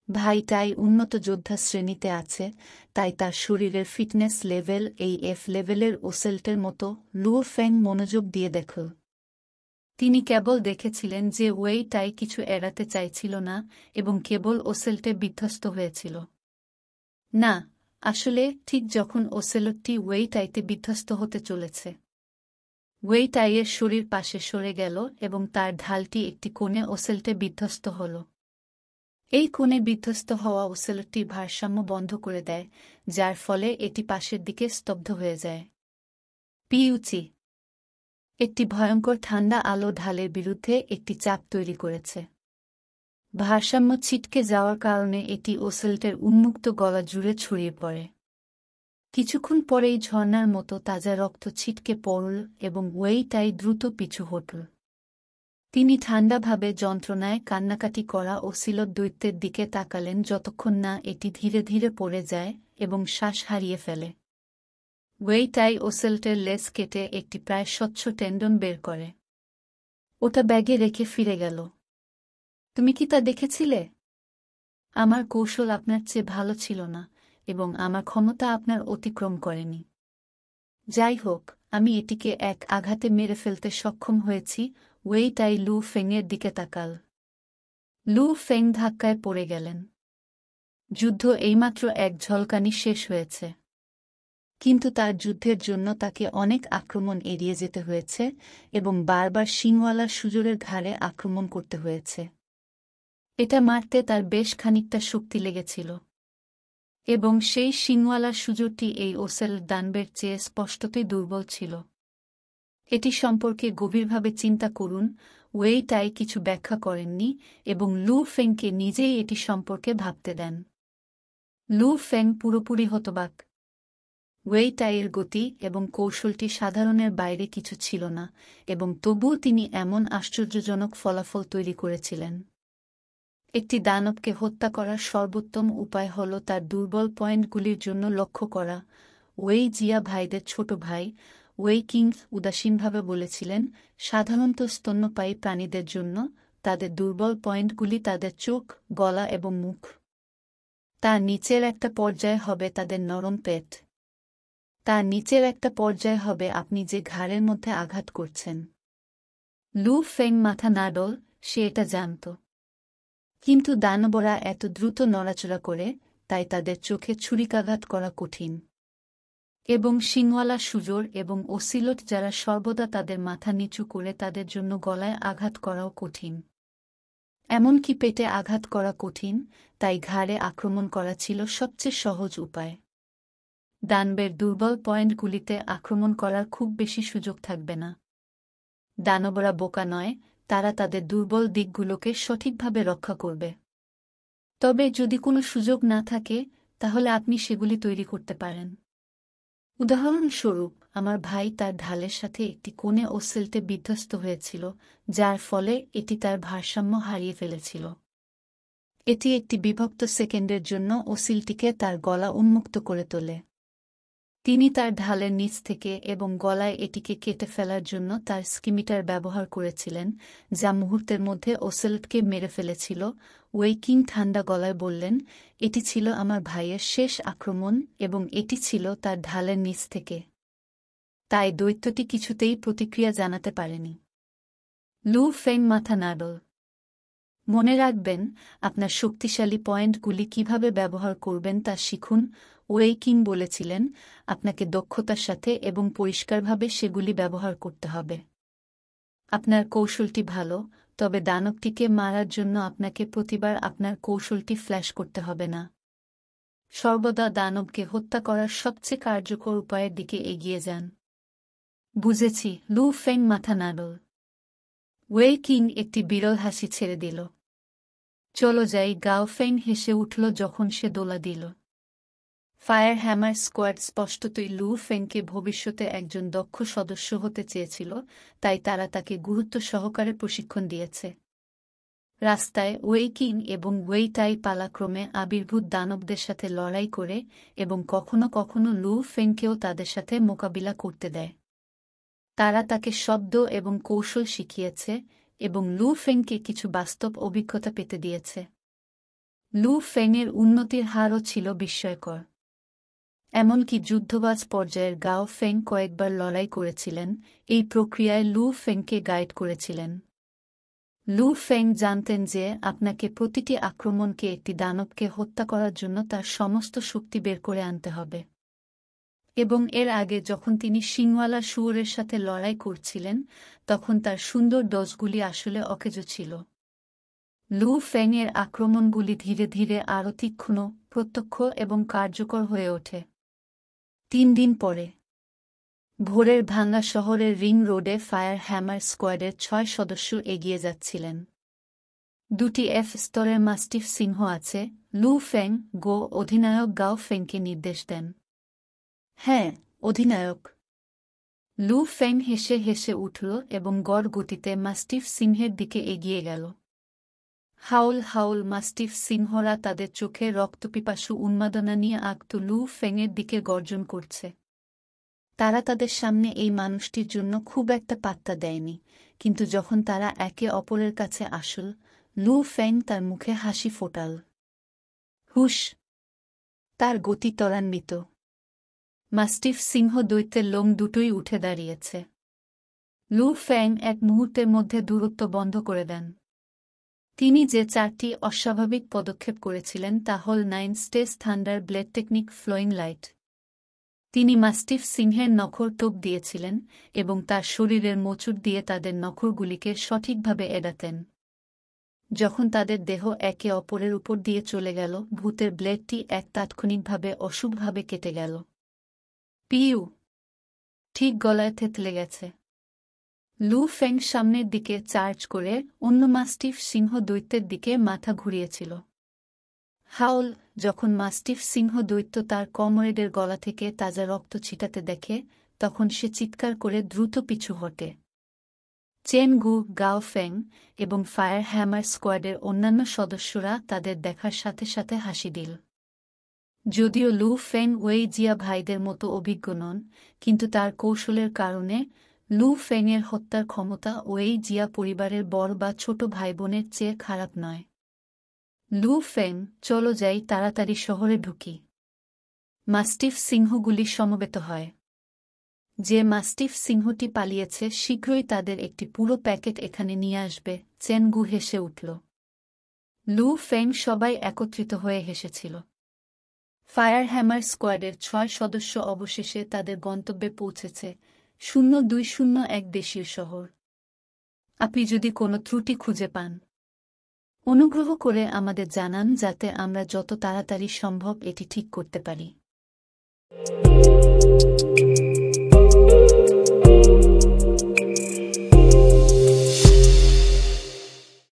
ভাইটাই উন্নত যোদ্ধা শ্রেণীতে আছে, তাই তার শরীরের ফিটনেস লেভেল এই এফ লেভেলের ওসেল্টের মতো। লু ফেং মনোযোগ দিয়ে দেখল। তিনি কেবল দেখেছিলেন যে ওয়েইটাই কিছু এড়াতে চাইছিল না এবং কেবল ওসেল্টে বিধ্বস্ত হয়েছিল। না, আসলে ঠিক যখন ওসেলটটি ওয়েইটাইতে বিধ্বস্ত হতে চলেছে, ওয়েইটাইয়ের শরীর পাশে সরে গেল এবং তার ঢালটি একটি কোণে ওসেল্টে বিধ্বস্ত হল। এই কোণে বিধ্বস্ত হওয়া ওসেলটটি ভারসাম্য বন্ধ করে দেয়, যার ফলে এটি পাশের দিকে স্তব্ধ হয়ে যায়। পিউচি একটি ভয়ঙ্কর ঠান্ডা আলো ঢালের বিরুদ্ধে একটি চাপ তৈরি করেছে। ভারসাম্য ছিটকে যাওয়ার কারণে এটি ওসেল্টের উন্মুক্ত গলা জুড়ে ছড়িয়ে পড়ে। কিছুক্ষণ পরেই ঝর্ণার মতো তাজা রক্ত ছিটকে পড়ল এবং ওয়েইটাই দ্রুত পিছু হটল। তিনি ঠান্ডাভাবে যন্ত্রণায় কান্নাকাটি করা ওসিলট দৈত্যের দিকে তাকালেন যতক্ষণ না এটি ধীরে ধীরে পড়ে যায় এবং শ্বাস হারিয়ে ফেলে। ওয়েইটাই ওসেল্টের লেজ কেটে একটি প্রায় স্বচ্ছ টেন্ডন বের করে। ওটা ব্যাগে রেখে ফিরে গেল। তুমি কি তা দেখেছিলে? আমার কৌশল আপনার চেয়ে ভালো ছিল না এবং আমার ক্ষমতা আপনার অতিক্রম করেনি। যাই হোক, আমি এটিকে এক আঘাতে মেরে ফেলতে সক্ষম হয়েছি। ওয়েইটাই লু ফেংয়ের দিকে তাকাল। লু ফেং ধাক্কায় পড়ে গেলেন। যুদ্ধ এইমাত্র এক ঝলকানি শেষ হয়েছে, কিন্তু তার যুদ্ধের জন্য তাকে অনেক আক্রমণ এড়িয়ে যেতে হয়েছে এবং বারবার শিংওয়ালা সুজোরের ঘাড়ে আক্রমণ করতে হয়েছে। এটা মারতে তার বেশ খানিকটা শক্তি লেগেছিল এবং সেই শিংওয়ালা সুজোরটি এই ওসেল দানবের চেয়ে স্পষ্টতই দুর্বল ছিল। এটি সম্পর্কে গভীরভাবে চিন্তা করুন। ওয়েইটাই কিছু ব্যাখ্যা করেননি এবং লু ফেংকে নিজেই এটি সম্পর্কে ভাবতে দেন। লু ফেং পুরোপুরি হতবাক। ওয়েইটাইয়ের গতি এবং কৌশলটি সাধারণের বাইরে কিছু ছিল না এবং তবুও তিনি এমন আশ্চর্যজনক ফলাফল তৈরি করেছিলেন। একটি দানবকে হত্যা করার সর্বোত্তম উপায় হল তার দুর্বল পয়েন্টগুলির জন্য লক্ষ্য করা। ওয়েই জিয়া ভাইদের ছোট ভাই ওয়েই কিং উদাসীনভাবে বলেছিলেন, সাধারণত স্তন্যপায়ী প্রাণীদের জন্য তাদের দুর্বল পয়েন্টগুলি তাদের চোখ, গলা এবং মুখ। তার নিচের একটা পর্যায় হবে তাদের নরম পেট। তার নিচের একটা পর্যায় হবে আপনি যে ঘাড়ের মধ্যে আঘাত করছেন। লু ফেং মাথা নাড়ল, সে এটা জানত। কিন্তু দানবরা এত দ্রুত নড়াচড়া করে, তাই তাদের চোখে ছুরিকাঘাত করা কঠিন। এবং শিংওয়ালা সুজোর এবং ওসিলট যারা সর্বদা তাদের মাথা নিচু করে তাদের জন্য গলায় আঘাত করাও কঠিন। এমনকি পেটে আঘাত করা কঠিন, তাই ঘাড়ে আক্রমণ করা ছিল সবচেয়ে সহজ উপায়। দানবের দুর্বল পয়েন্টগুলিতে আক্রমণ করার খুব বেশি সুযোগ থাকবে না। দানবরা বোকা নয়, তারা তাদের দুর্বল দিকগুলোকে সঠিকভাবে রক্ষা করবে। তবে যদি কোনো সুযোগ না থাকে, তাহলে আপনি সেগুলি তৈরি করতে পারেন। উদাহরণস্বরূপ, আমার ভাই তার ঢালের সাথে একটি কোণে ওসেল্টে বিধ্বস্ত হয়েছিল, যার ফলে এটি তার ভারসাম্য হারিয়ে ফেলেছিল। এটি একটি বিভক্ত সেকেন্ডের জন্য ওসিলটিকে তার গলা উন্মুক্ত করে তোলে। তিনি তার ঢালের নিচ থেকে এবং গলায় এটিকে কেটে ফেলার জন্য তার স্কিমিটার ব্যবহার করেছিলেন, যা মুহূর্তের মধ্যে ওসেলটকে মেরে ফেলেছিল। ওয়েই কিং ঠান্ডা গলায় বললেন, এটি ছিল আমার ভাইয়ের শেষ আক্রমণ এবং এটি ছিল তার ঢালের নিচ থেকে। তাই দৈত্যটি কিছুতেই প্রতিক্রিয়া জানাতে পারেনি। লু ফেং মাথা নাড়ল। মনে রাখবেন, আপনার শক্তিশালী পয়েন্টগুলি কিভাবে ব্যবহার করবেন তা শিখুন। ওয়েই কিং বলেছিলেন, আপনাকে দক্ষতার সাথে এবং পরিষ্কারভাবে সেগুলি ব্যবহার করতে হবে। আপনার কৌশলটি ভালো, তবে দানবটিকে মারার জন্য আপনাকে প্রতিবার আপনার কৌশলটি ফ্ল্যাশ করতে হবে না। সর্বদা দানবকে হত্যা করার সবচেয়ে কার্যকর উপায়ের দিকে এগিয়ে যান। বুঝেছি, লু ফেং মাথা নাড়ল। ওয়েই কিং একটি বিরল হাসি ছেড়ে দিল। চলো যাই, গাও ফেং হেসে উঠল যখন সে দোলা দিল। ফায়ার হ্যামার স্কোয়াড স্পষ্টতই লু ফেংকে ভবিষ্যতে একজন দক্ষ সদস্য হতে চেয়েছিল, তাই তারা তাকে গুরুত্ব সহকারে প্রশিক্ষণ দিয়েছে। রাস্তায় ওয়েই কিং এবং ওয়েই তাই পালাক্রমে আবির্ভূত দানবদের সাথে লড়াই করে এবং কখনো কখনো লু ফেংকেও তাদের সাথে মোকাবিলা করতে দেয়। তারা তাকে শব্দ এবং কৌশল শিখিয়েছে এবং লু ফেংকে কিছু বাস্তব অভিজ্ঞতা পেতে দিয়েছে। লু ফেংয়ের উন্নতির হারও ছিল বিস্ময়কর। এমনকি যুদ্ধবাজ পর্যায়ের গাও ফেং কয়েকবার লড়াই করেছিলেন, এই প্রক্রিয়ায় লু ফেংকে গাইড করেছিলেন। লু ফেং জানতেন যে আপনাকে প্রতিটি আক্রমণকে একটি দানবকে হত্যা করার জন্য তার সমস্ত শক্তি বের করে আনতে হবে। এবং এর আগে যখন তিনি শিংওয়ালা শুয়োরের সাথে লড়াই করছিলেন, তখন তার সুন্দর ডজগুলি আসলে অকেজো ছিল। লু ফেংয়ের আক্রমণগুলি ধীরে ধীরে আরও তীক্ষ্ণ, প্রত্যক্ষ এবং কার্যকর হয়ে ওঠে। 3 দিন পরে ভোরের ভাঙ্গা শহরের রিং রোডে ফায়ার হ্যামার স্কোয়াডের 6 সদস্য এগিয়ে যাচ্ছিলেন। 2টি এফ স্তরের মাস্টিফ সিংহ আছে। লু ফেং গো অধিনায়ক গাও ফেংকে নির্দেশ দেন। হ্যাঁ, অধিনায়ক। লু ফেং হেসে হেসে উঠল এবং গড় গতিতে মাস্টিফ সিংহের দিকে এগিয়ে গেল। হাউল হাউল! মাস্টিফ সিংহরা তাদের চোখে রক্তপিপাসু উন্মাদনা নিয়ে আগত লু ফেংয়ের দিকে গর্জন করছে। তারা তাদের সামনে এই মানুষটির জন্য খুব একটা পাত্তা দেয়নি, কিন্তু যখন তারা একে অপরের কাছে আসল, লু ফেং তার মুখে হাসি ফোটাল। হুশ! তার গতি ত্বরান্বিত। মাস্টিফ সিংহ দৈত্যের লোম দুটোই উঠে দাঁড়িয়েছে। লু ফেং এক মুহূর্তের মধ্যে দূরত্ব বন্ধ করে দেন। তিনি যে 4টি অস্বাভাবিক পদক্ষেপ করেছিলেন তা হল 9 stage thunder blade technique flowing light. তিনি মাস্টিফ সিংহের নখর টোপ দিয়েছিলেন এবং তার শরীরের মোচড় দিয়ে তাদের নখরগুলিকে সঠিকভাবে এড়াতেন। যখন তাদের দেহ একে অপরের উপর দিয়ে চলে গেল, ভূতের ব্লেডটি এক তাৎক্ষণিকভাবে অশুভভাবে কেটে গেল। পিউ! ঠিক গলায় থেতলে গেছে। লু ফেং সামনের দিকে চার্জ করে অন্য মাস্টিফ সিংহ দৈত্যের দিকে মাথা ঘুরিয়েছিল। হাউল! যখন মাস্টিফ সিংহ দৈত্য তার কমরেডের গলা থেকে তাজা রক্ত ছিটাতে দেখে, তখন সে চিৎকার করে দ্রুত পিছু হটে। চেন গু, গাও ফেং এবং ফায়ার হ্যামার স্কোয়াডের অন্যান্য সদস্যরা তাদের দেখার সাথে সাথে হাসি দিল। যদিও লু ফেং ওয়েই জিয়া ভাইদের মতো অভিজ্ঞ নন, কিন্তু তার কৌশলের কারণে লু ফেংয়ের হত্যার ক্ষমতা ওয়েই জিয়া পরিবারের বড় বা ছোট ভাইবোনের চেয়ে খারাপ নয়। লু ফেং, চলো যাই, তাড়াতাড়ি শহরে ঢুকি। মাস্টিফ সিংহগুলি সমবেত হয়। যে মাস্টিফ সিংহটি পালিয়েছে শীঘ্রই তাদের একটি পুরো প্যাকেট এখানে নিয়ে আসবে। চেন গু হেসে উঠল। লু ফেং সবাই একত্রিত হয়ে হেসেছিল। ফায়ার হ্যামার স্কোয়াডের 6 সদস্য অবশেষে তাদের গন্তব্যে পৌঁছেছে, 0201 দেশীয় শহর। আপনি যদি কোনো ত্রুটি খুঁজে পান, অনুগ্রহ করে আমাদের জানান যাতে আমরা যত তাড়াতাড়ি সম্ভব এটি ঠিক করতে পারি।